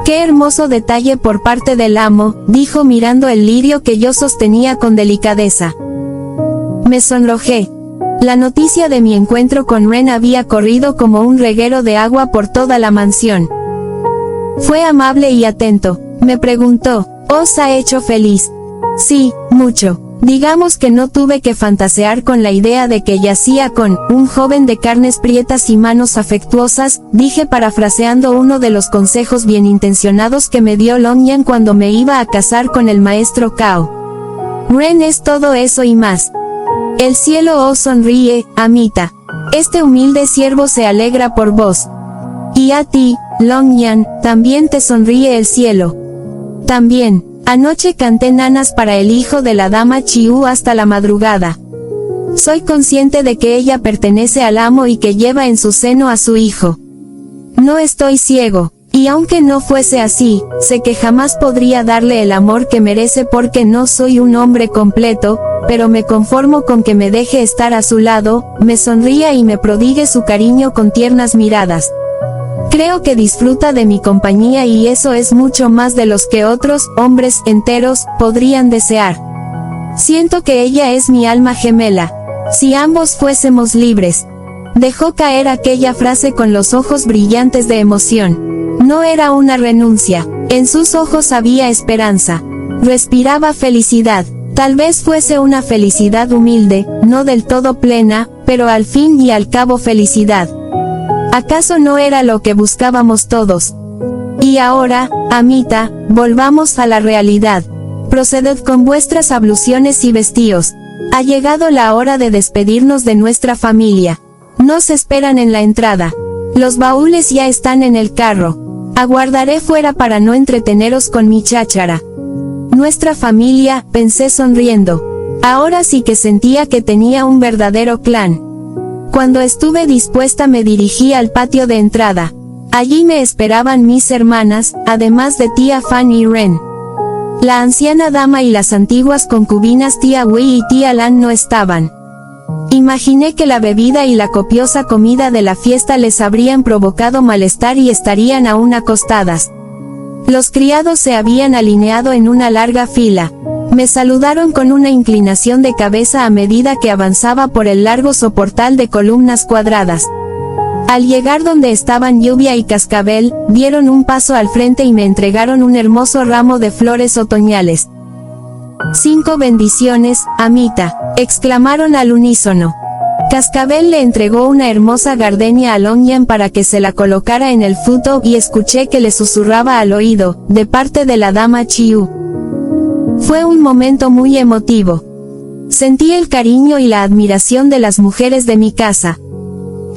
«Qué hermoso detalle por parte del amo», dijo mirando el lirio que yo sostenía con delicadeza. Me sonrojé. La noticia de mi encuentro con Ren había corrido como un reguero de agua por toda la mansión. Fue amable y atento. Me preguntó, ¿os ha hecho feliz? Sí, mucho. Digamos que no tuve que fantasear con la idea de que yacía con un joven de carnes prietas y manos afectuosas, dije parafraseando uno de los consejos bien intencionados que me dio Longyan cuando me iba a casar con el maestro Cao. Ren es todo eso y más. El cielo os sonríe, Amita. Este humilde siervo se alegra por vos. Y a ti, Longyan, también te sonríe el cielo. También. Anoche canté nanas para el hijo de la dama Chiu hasta la madrugada. Soy consciente de que ella pertenece al amo y que lleva en su seno a su hijo. No estoy ciego, y aunque no fuese así, sé que jamás podría darle el amor que merece porque no soy un hombre completo, pero me conformo con que me deje estar a su lado, me sonría y me prodigue su cariño con tiernas miradas. Creo que disfruta de mi compañía y eso es mucho más de los que otros hombres enteros podrían desear. Siento que ella es mi alma gemela. Si ambos fuésemos libres. Dejó caer aquella frase con los ojos brillantes de emoción. No era una renuncia. En sus ojos había esperanza. Respiraba felicidad. Tal vez fuese una felicidad humilde, no del todo plena, pero al fin y al cabo felicidad. ¿Acaso no era lo que buscábamos todos? Y ahora, Amita, volvamos a la realidad. Proceded con vuestras abluciones y vestíos. Ha llegado la hora de despedirnos de nuestra familia. Nos esperan en la entrada. Los baúles ya están en el carro. Aguardaré fuera para no entreteneros con mi cháchara. Nuestra familia, pensé sonriendo. Ahora sí que sentía que tenía un verdadero clan. Cuando estuve dispuesta me dirigí al patio de entrada. Allí me esperaban mis hermanas, además de tía Fan y Ren. La anciana dama y las antiguas concubinas tía Wei y tía Lan no estaban. Imaginé que la bebida y la copiosa comida de la fiesta les habrían provocado malestar y estarían aún acostadas. Los criados se habían alineado en una larga fila. Me saludaron con una inclinación de cabeza a medida que avanzaba por el largo soportal de columnas cuadradas. Al llegar donde estaban Lluvia y Cascabel, dieron un paso al frente y me entregaron un hermoso ramo de flores otoñales. 5 bendiciones, Amita, exclamaron al unísono. Cascabel le entregó una hermosa gardenia a Longyan para que se la colocara en el fruto y escuché que le susurraba al oído, de parte de la dama Chiu. Fue un momento muy emotivo. Sentí el cariño y la admiración de las mujeres de mi casa.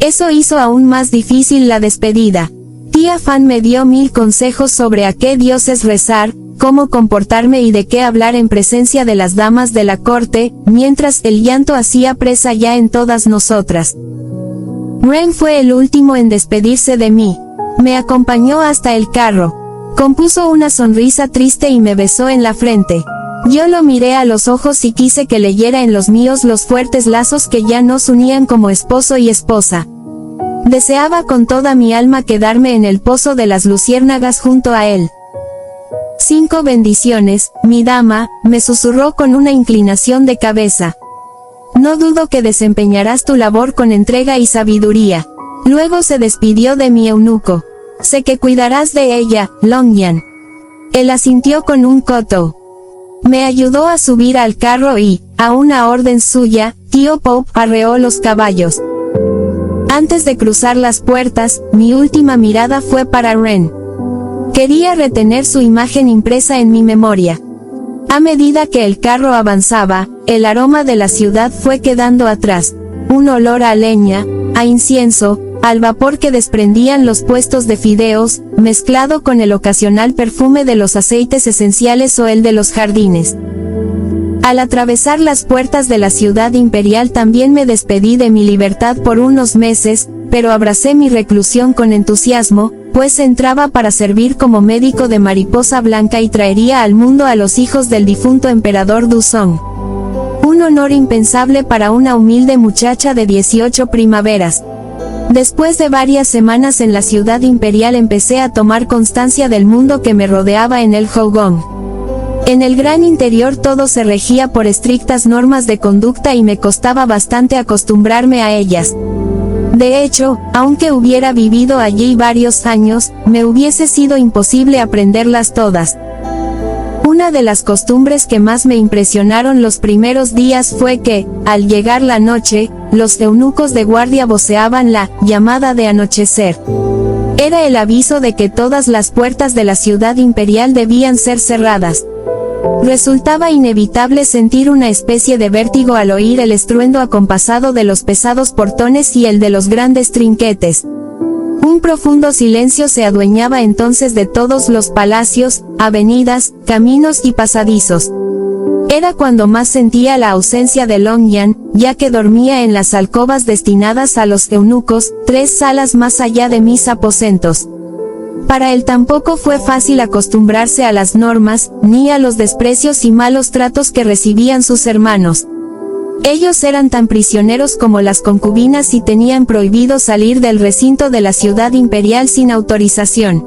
Eso hizo aún más difícil la despedida. Tía Fan me dio 1000 consejos sobre a qué dioses rezar, cómo comportarme y de qué hablar en presencia de las damas de la corte, mientras el llanto hacía presa ya en todas nosotras. Ren fue el último en despedirse de mí. Me acompañó hasta el carro. Compuso una sonrisa triste y me besó en la frente. Yo lo miré a los ojos y quise que leyera en los míos los fuertes lazos que ya nos unían como esposo y esposa. Deseaba con toda mi alma quedarme en el pozo de las luciérnagas junto a él. 5 bendiciones, mi dama, me susurró con una inclinación de cabeza. No dudo que desempeñarás tu labor con entrega y sabiduría. Luego se despidió de mi eunuco. Sé que cuidarás de ella, Longyan. Él asintió con un coto. Me ayudó a subir al carro y, a una orden suya, tío Pope arreó los caballos. Antes de cruzar las puertas, mi última mirada fue para Ren. Quería retener su imagen impresa en mi memoria. A medida que el carro avanzaba, el aroma de la ciudad fue quedando atrás. Un olor a leña, a incienso, al vapor que desprendían los puestos de fideos, mezclado con el ocasional perfume de los aceites esenciales o el de los jardines. Al atravesar las puertas de la ciudad imperial también me despedí de mi libertad por unos meses, pero abracé mi reclusión con entusiasmo, pues entraba para servir como médico de Mariposa Blanca y traería al mundo a los hijos del difunto emperador Duzong. Un honor impensable para una humilde muchacha de 18 primaveras. Después de varias semanas en la ciudad imperial empecé a tomar constancia del mundo que me rodeaba en el Hogong. En el gran interior todo se regía por estrictas normas de conducta y me costaba bastante acostumbrarme a ellas. De hecho, aunque hubiera vivido allí varios años, me hubiese sido imposible aprenderlas todas. Una de las costumbres que más me impresionaron los primeros días fue que, al llegar la noche, los eunucos de guardia voceaban la llamada de anochecer. Era el aviso de que todas las puertas de la ciudad imperial debían ser cerradas. Resultaba inevitable sentir una especie de vértigo al oír el estruendo acompasado de los pesados portones y el de los grandes trinquetes. Un profundo silencio se adueñaba entonces de todos los palacios, avenidas, caminos y pasadizos. Era cuando más sentía la ausencia de Longyan, ya que dormía en las alcobas destinadas a los eunucos, 3 salas más allá de mis aposentos. Para él tampoco fue fácil acostumbrarse a las normas, ni a los desprecios y malos tratos que recibían sus hermanos. Ellos eran tan prisioneros como las concubinas y tenían prohibido salir del recinto de la ciudad imperial sin autorización.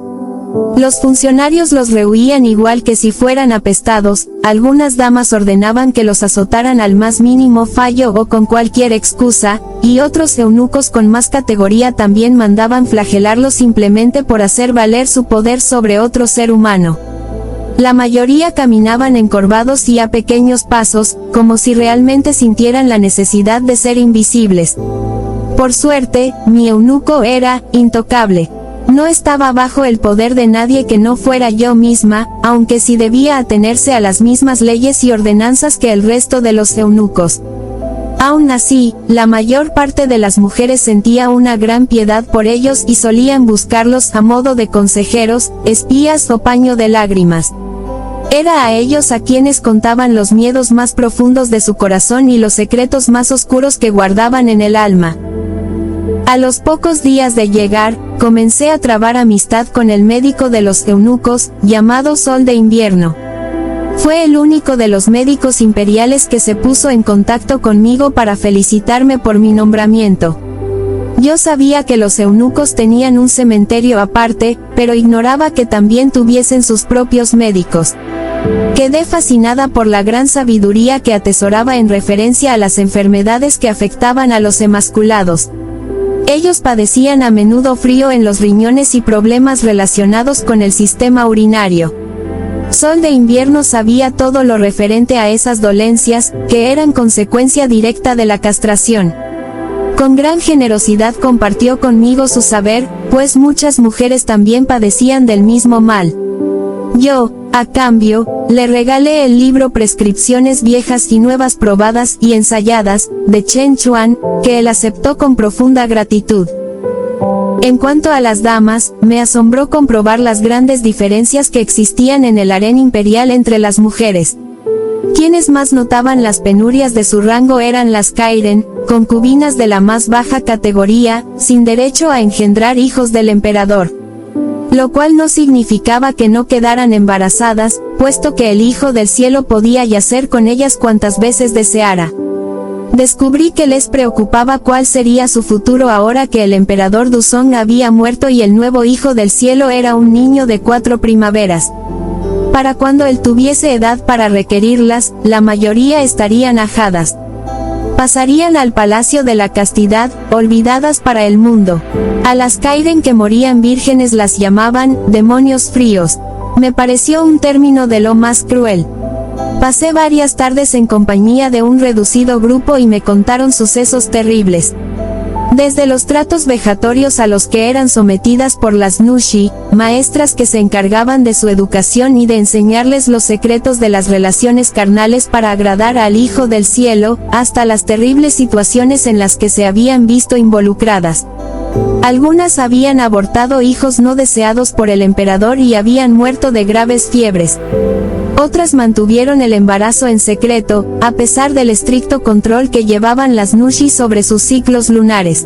Los funcionarios los rehuían igual que si fueran apestados, algunas damas ordenaban que los azotaran al más mínimo fallo o con cualquier excusa, y otros eunucos con más categoría también mandaban flagelarlos simplemente por hacer valer su poder sobre otro ser humano. La mayoría caminaban encorvados y a pequeños pasos, como si realmente sintieran la necesidad de ser invisibles. Por suerte, mi eunuco era intocable. No estaba bajo el poder de nadie que no fuera yo misma, aunque sí debía atenerse a las mismas leyes y ordenanzas que el resto de los eunucos. Aún así, la mayor parte de las mujeres sentía una gran piedad por ellos y solían buscarlos a modo de consejeros, espías o paño de lágrimas. Era a ellos a quienes contaban los miedos más profundos de su corazón y los secretos más oscuros que guardaban en el alma. A los pocos días de llegar, comencé a trabar amistad con el médico de los eunucos, llamado Sol de Invierno. Fue el único de los médicos imperiales que se puso en contacto conmigo para felicitarme por mi nombramiento. Yo sabía que los eunucos tenían un cementerio aparte, pero ignoraba que también tuviesen sus propios médicos. Quedé fascinada por la gran sabiduría que atesoraba en referencia a las enfermedades que afectaban a los emasculados. Ellos padecían a menudo frío en los riñones y problemas relacionados con el sistema urinario. Sol de Invierno sabía todo lo referente a esas dolencias, que eran consecuencia directa de la castración. Con gran generosidad compartió conmigo su saber, pues muchas mujeres también padecían del mismo mal. Yo, a cambio, le regalé el libro Prescripciones viejas y nuevas probadas y ensayadas, de Chen Chuan, que él aceptó con profunda gratitud. En cuanto a las damas, me asombró comprobar las grandes diferencias que existían en el harén imperial entre las mujeres. Quienes más notaban las penurias de su rango eran las Kairen, concubinas de la más baja categoría, sin derecho a engendrar hijos del emperador. Lo cual no significaba que no quedaran embarazadas, puesto que el Hijo del Cielo podía yacer con ellas cuantas veces deseara. Descubrí que les preocupaba cuál sería su futuro ahora que el emperador Duzong había muerto y el nuevo Hijo del Cielo era un niño de 4 primaveras. Para cuando él tuviese edad para requerirlas, la mayoría estarían ajadas. Pasarían al palacio de la castidad, olvidadas para el mundo. A las Kairen que morían vírgenes las llamaban demonios fríos. Me pareció un término de lo más cruel. Pasé varias tardes en compañía de un reducido grupo y me contaron sucesos terribles. Desde los tratos vejatorios a los que eran sometidas por las Nushi, maestras que se encargaban de su educación y de enseñarles los secretos de las relaciones carnales para agradar al Hijo del Cielo, hasta las terribles situaciones en las que se habían visto involucradas. Algunas habían abortado hijos no deseados por el emperador y habían muerto de graves fiebres. Otras mantuvieron el embarazo en secreto, a pesar del estricto control que llevaban las Nushi sobre sus ciclos lunares.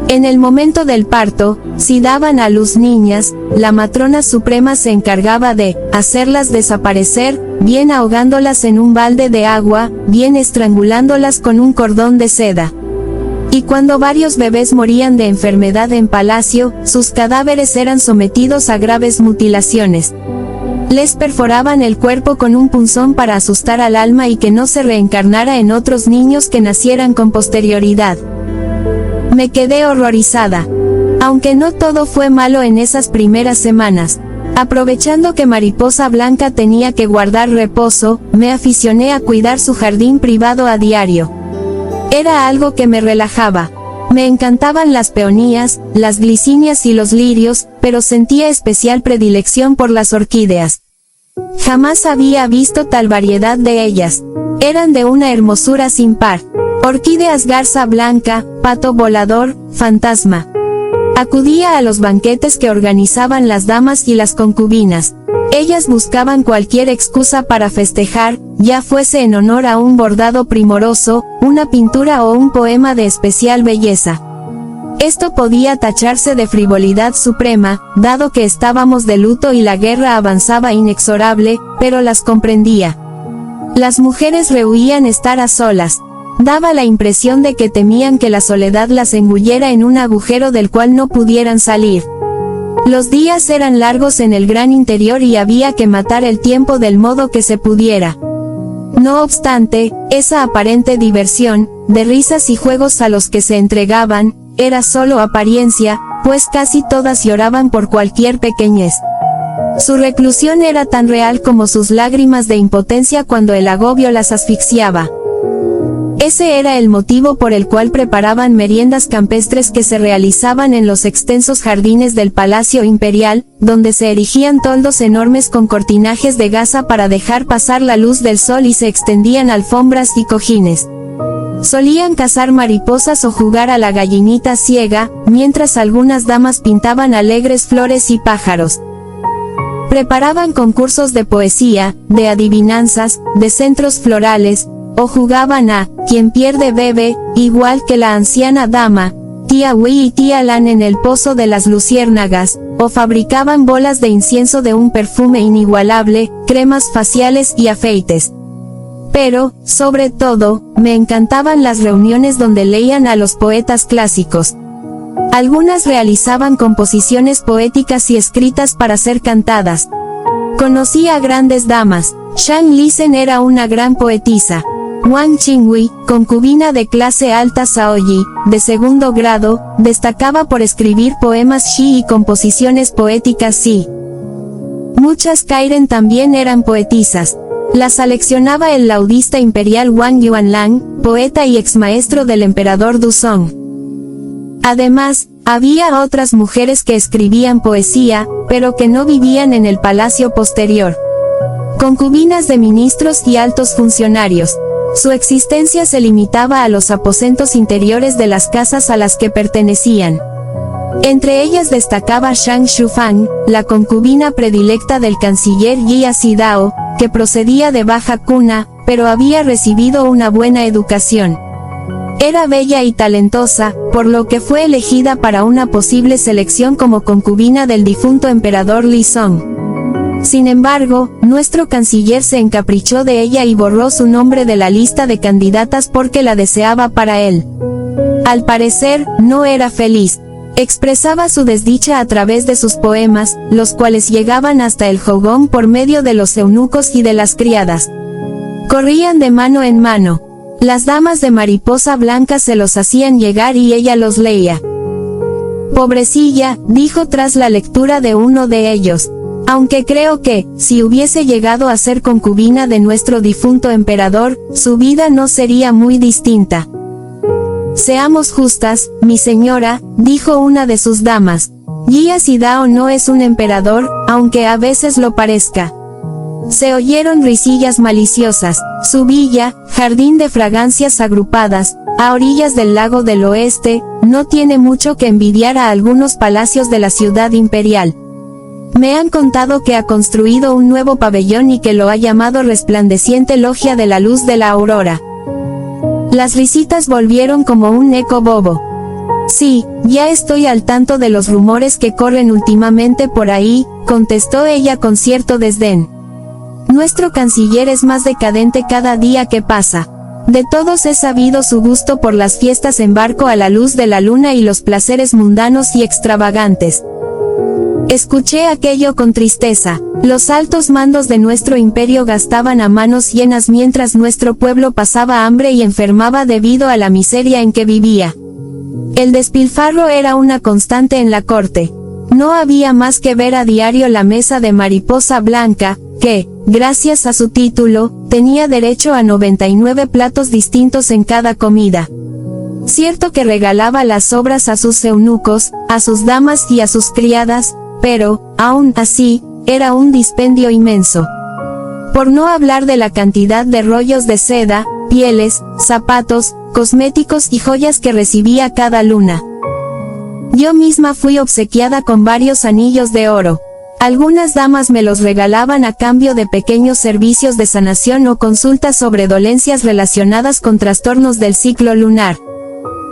En el momento del parto, si daban a luz niñas, la matrona suprema se encargaba de hacerlas desaparecer, bien ahogándolas en un balde de agua, bien estrangulándolas con un cordón de seda. Y cuando varios bebés morían de enfermedad en palacio, sus cadáveres eran sometidos a graves mutilaciones. Les perforaban el cuerpo con un punzón para asustar al alma y que no se reencarnara en otros niños que nacieran con posterioridad. Me quedé horrorizada. Aunque no todo fue malo en esas primeras semanas. Aprovechando que Mariposa Blanca tenía que guardar reposo, me aficioné a cuidar su jardín privado a diario. Era algo que me relajaba. Me encantaban las peonías, las glicinias y los lirios, pero sentía especial predilección por las orquídeas. Jamás había visto tal variedad de ellas. Eran de una hermosura sin par. Orquídeas garza blanca, pato volador, fantasma. Acudía a los banquetes que organizaban las damas y las concubinas. Ellas buscaban cualquier excusa para festejar, ya fuese en honor a un bordado primoroso, una pintura o un poema de especial belleza. Esto podía tacharse de frivolidad suprema, dado que estábamos de luto y la guerra avanzaba inexorable, pero las comprendía. Las mujeres rehuían estar a solas. Daba la impresión de que temían que la soledad las engullera en un agujero del cual no pudieran salir. Los días eran largos en el gran interior y había que matar el tiempo del modo que se pudiera. No obstante, esa aparente diversión, de risas y juegos a los que se entregaban, era solo apariencia, pues casi todas lloraban por cualquier pequeñez. Su reclusión era tan real como sus lágrimas de impotencia cuando el agobio las asfixiaba. Ese era el motivo por el cual preparaban meriendas campestres que se realizaban en los extensos jardines del Palacio Imperial, donde se erigían toldos enormes con cortinajes de gasa para dejar pasar la luz del sol y se extendían alfombras y cojines. Solían cazar mariposas o jugar a la gallinita ciega, mientras algunas damas pintaban alegres flores y pájaros. Preparaban concursos de poesía, de adivinanzas, de centros florales, o jugaban a quien pierde bebe, igual que la anciana dama, tía Wee y tía Lan en el pozo de las luciérnagas, o fabricaban bolas de incienso de un perfume inigualable, cremas faciales y afeites. Pero, sobre todo, me encantaban las reuniones donde leían a los poetas clásicos. Algunas realizaban composiciones poéticas y escritas para ser cantadas. Conocí a grandes damas. Shang Lisen era una gran poetisa. Wang Qinghui, concubina de clase alta Saoyi, de segundo grado, destacaba por escribir poemas Shi y composiciones poéticas Si. Muchas Kairen también eran poetisas. Las seleccionaba el laudista imperial Wang Yuanlang, poeta y exmaestro del emperador Duzong. Además, había otras mujeres que escribían poesía, pero que no vivían en el palacio posterior. Concubinas de ministros y altos funcionarios. Su existencia se limitaba a los aposentos interiores de las casas a las que pertenecían. Entre ellas destacaba Shang Shufang, la concubina predilecta del canciller Jia Sidao, que procedía de baja cuna, pero había recibido una buena educación. Era bella y talentosa, por lo que fue elegida para una posible selección como concubina del difunto emperador Li Song. Sin embargo, nuestro canciller se encaprichó de ella y borró su nombre de la lista de candidatas porque la deseaba para él. Al parecer, no era feliz. Expresaba su desdicha a través de sus poemas, los cuales llegaban hasta el Jogón por medio de los eunucos y de las criadas. Corrían de mano en mano. Las damas de Mariposa Blanca se los hacían llegar y ella los leía. Pobrecilla, dijo tras la lectura de uno de ellos. Aunque creo que, si hubiese llegado a ser concubina de nuestro difunto emperador, su vida no sería muy distinta. Seamos justas, mi señora, dijo una de sus damas. Jia Sidao no es un emperador, aunque a veces lo parezca. Se oyeron risillas maliciosas. Su villa, jardín de fragancias agrupadas, a orillas del lago del oeste, no tiene mucho que envidiar a algunos palacios de la ciudad imperial. Me han contado que ha construido un nuevo pabellón y que lo ha llamado resplandeciente logia de la luz de la aurora. Las risitas volvieron como un eco bobo. Sí, ya estoy al tanto de los rumores que corren últimamente por ahí, contestó ella con cierto desdén. Nuestro canciller es más decadente cada día que pasa. De todos he sabido su gusto por las fiestas en barco a la luz de la luna y los placeres mundanos y extravagantes. Escuché aquello con tristeza. Los altos mandos de nuestro imperio gastaban a manos llenas mientras nuestro pueblo pasaba hambre y enfermaba debido a la miseria en que vivía. El despilfarro era una constante en la corte. No había más que ver a diario la mesa de Mariposa Blanca, que, gracias a su título, tenía derecho a 99 platos distintos en cada comida. Cierto que regalaba las sobras a sus eunucos, a sus damas y a sus criadas, pero, aún así, era un dispendio inmenso. Por no hablar de la cantidad de rollos de seda, pieles, zapatos, cosméticos y joyas que recibía cada luna. Yo misma fui obsequiada con varios anillos de oro. Algunas damas me los regalaban a cambio de pequeños servicios de sanación o consultas sobre dolencias relacionadas con trastornos del ciclo lunar.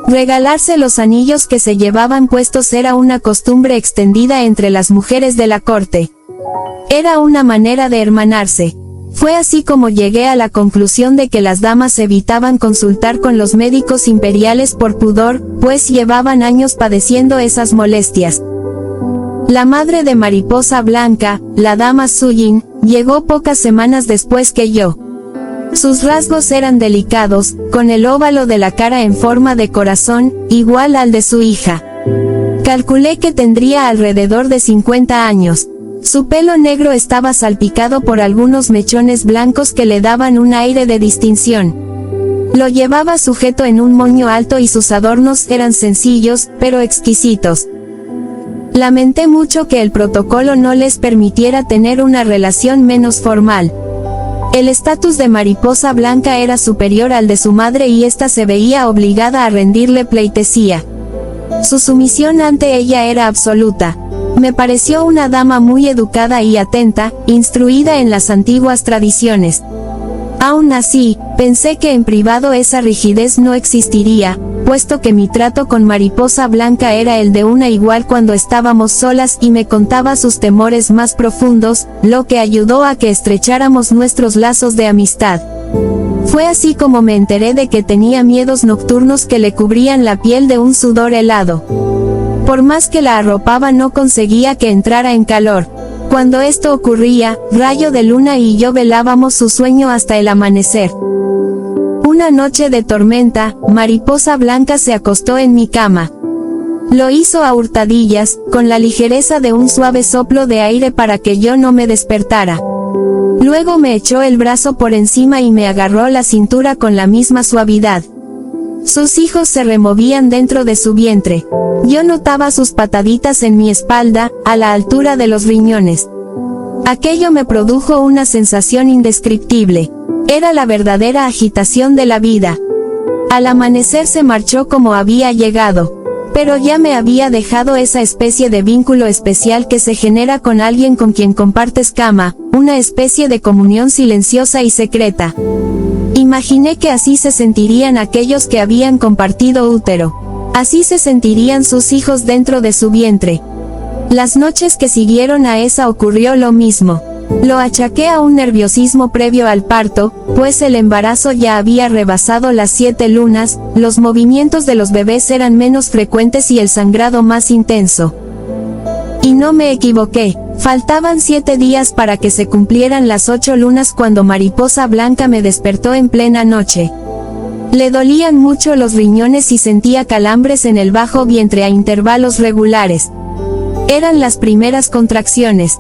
Regalarse los anillos que se llevaban puestos era una costumbre extendida entre las mujeres de la corte. Era una manera de hermanarse. Fue así como llegué a la conclusión de que las damas evitaban consultar con los médicos imperiales por pudor, pues llevaban años padeciendo esas molestias. La madre de Mariposa Blanca, la dama Suyin, llegó pocas semanas después que yo. Sus rasgos eran delicados, con el óvalo de la cara en forma de corazón, igual al de su hija. Calculé que tendría alrededor de 50 años. Su pelo negro estaba salpicado por algunos mechones blancos que le daban un aire de distinción. Lo llevaba sujeto en un moño alto y sus adornos eran sencillos, pero exquisitos. Lamenté mucho que el protocolo no les permitiera tener una relación menos formal. El estatus de Mariposa Blanca era superior al de su madre y ésta se veía obligada a rendirle pleitesía. Su sumisión ante ella era absoluta. Me pareció una dama muy educada y atenta, instruida en las antiguas tradiciones. Aún así, pensé que en privado esa rigidez no existiría, puesto que mi trato con Mariposa Blanca era el de una igual cuando estábamos solas y me contaba sus temores más profundos, lo que ayudó a que estrecháramos nuestros lazos de amistad. Fue así como me enteré de que tenía miedos nocturnos que le cubrían la piel de un sudor helado. Por más que la arropaba no conseguía que entrara en calor. Cuando esto ocurría, Rayo de Luna y yo velábamos su sueño hasta el amanecer. Una noche de tormenta, Mariposa Blanca se acostó en mi cama. Lo hizo a hurtadillas, con la ligereza de un suave soplo de aire para que yo no me despertara. Luego me echó el brazo por encima y me agarró la cintura con la misma suavidad. Sus hijos se removían dentro de su vientre. Yo notaba sus pataditas en mi espalda, a la altura de los riñones. Aquello me produjo una sensación indescriptible. Era la verdadera agitación de la vida. Al amanecer se marchó como había llegado. Pero ya me había dejado esa especie de vínculo especial que se genera con alguien con quien compartes cama, una especie de comunión silenciosa y secreta. Imaginé que así se sentirían aquellos que habían compartido útero. Así se sentirían sus hijos dentro de su vientre. Las noches que siguieron a esa ocurrió lo mismo. Lo achaqué a un nerviosismo previo al parto, pues el embarazo ya había rebasado las 7 lunas, los movimientos de los bebés eran menos frecuentes y el sangrado más intenso. Y no me equivoqué, faltaban 7 días para que se cumplieran las 8 lunas cuando Mariposa Blanca me despertó en plena noche. Le dolían mucho los riñones y sentía calambres en el bajo vientre a intervalos regulares. Eran las primeras contracciones.